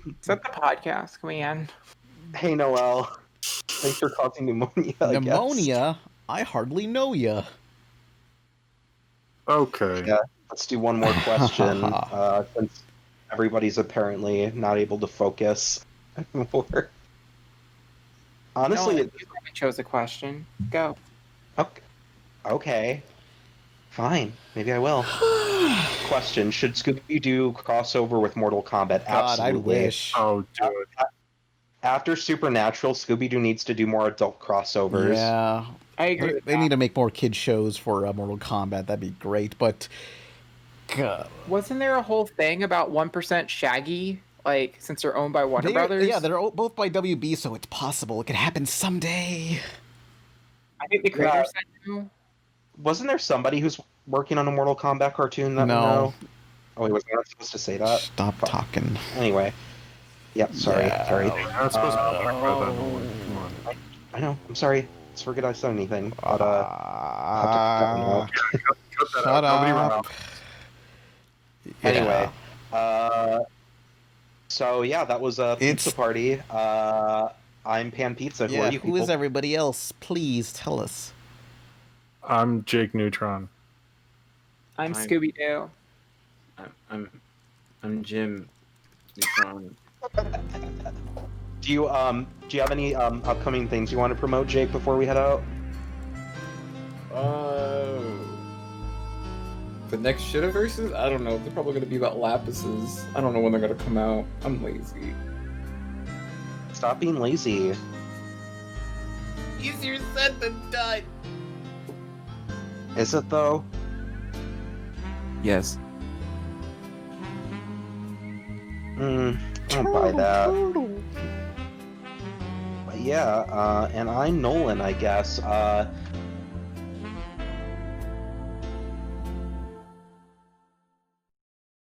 Is that the podcast? Can we end? Hey, Noel. Thanks for causing pneumonia. Pneumonia? I hardly know ya. Okay. Yeah, let's do one more question. everybody's apparently not able to focus anymore. Honestly, I chose a question. Go. Okay. Fine. Maybe I will. Question: should Scooby-Doo crossover with Mortal Kombat? God, I Absolutely. wish. Oh, do it. After Supernatural, Scooby-Doo needs to do more adult crossovers. Yeah. I agree with They need to make more kid shows for Mortal Kombat. That'd be great. But God. Wasn't there a whole thing about 1% Shaggy? Like, since they're owned by Warner Brothers? Yeah, they're both by WB, so it's possible. It could happen someday. I think the creator said no. Wasn't there somebody who's working on a Mortal Kombat cartoon that we know? Oh, wait, was I not supposed to say that? Stop talking. Anyway. Yep, sorry. Sorry. You're not supposed to talk about that, Nolan. Come on. I know. I'm sorry. Let's forget I said anything. But, Cut that Shut out. Nobody up. remembers. Anyway. So, yeah, that was a pizza party. I'm Pan Pizza. Who are you who people? is everybody else? Please tell us. I'm JakeNeutron. I'm Scooby-Doo. I'm Jim Neutron. Do you have any upcoming things you want to promote, Jake, before we head out? The next Shittiverses? I don't know. They're probably gonna be about lapises. I don't know when they're gonna come out. I'm lazy. Stop being lazy. Easier said than done. Is it though? Yes. I don't buy that. But yeah, and I'm Nolan, I guess.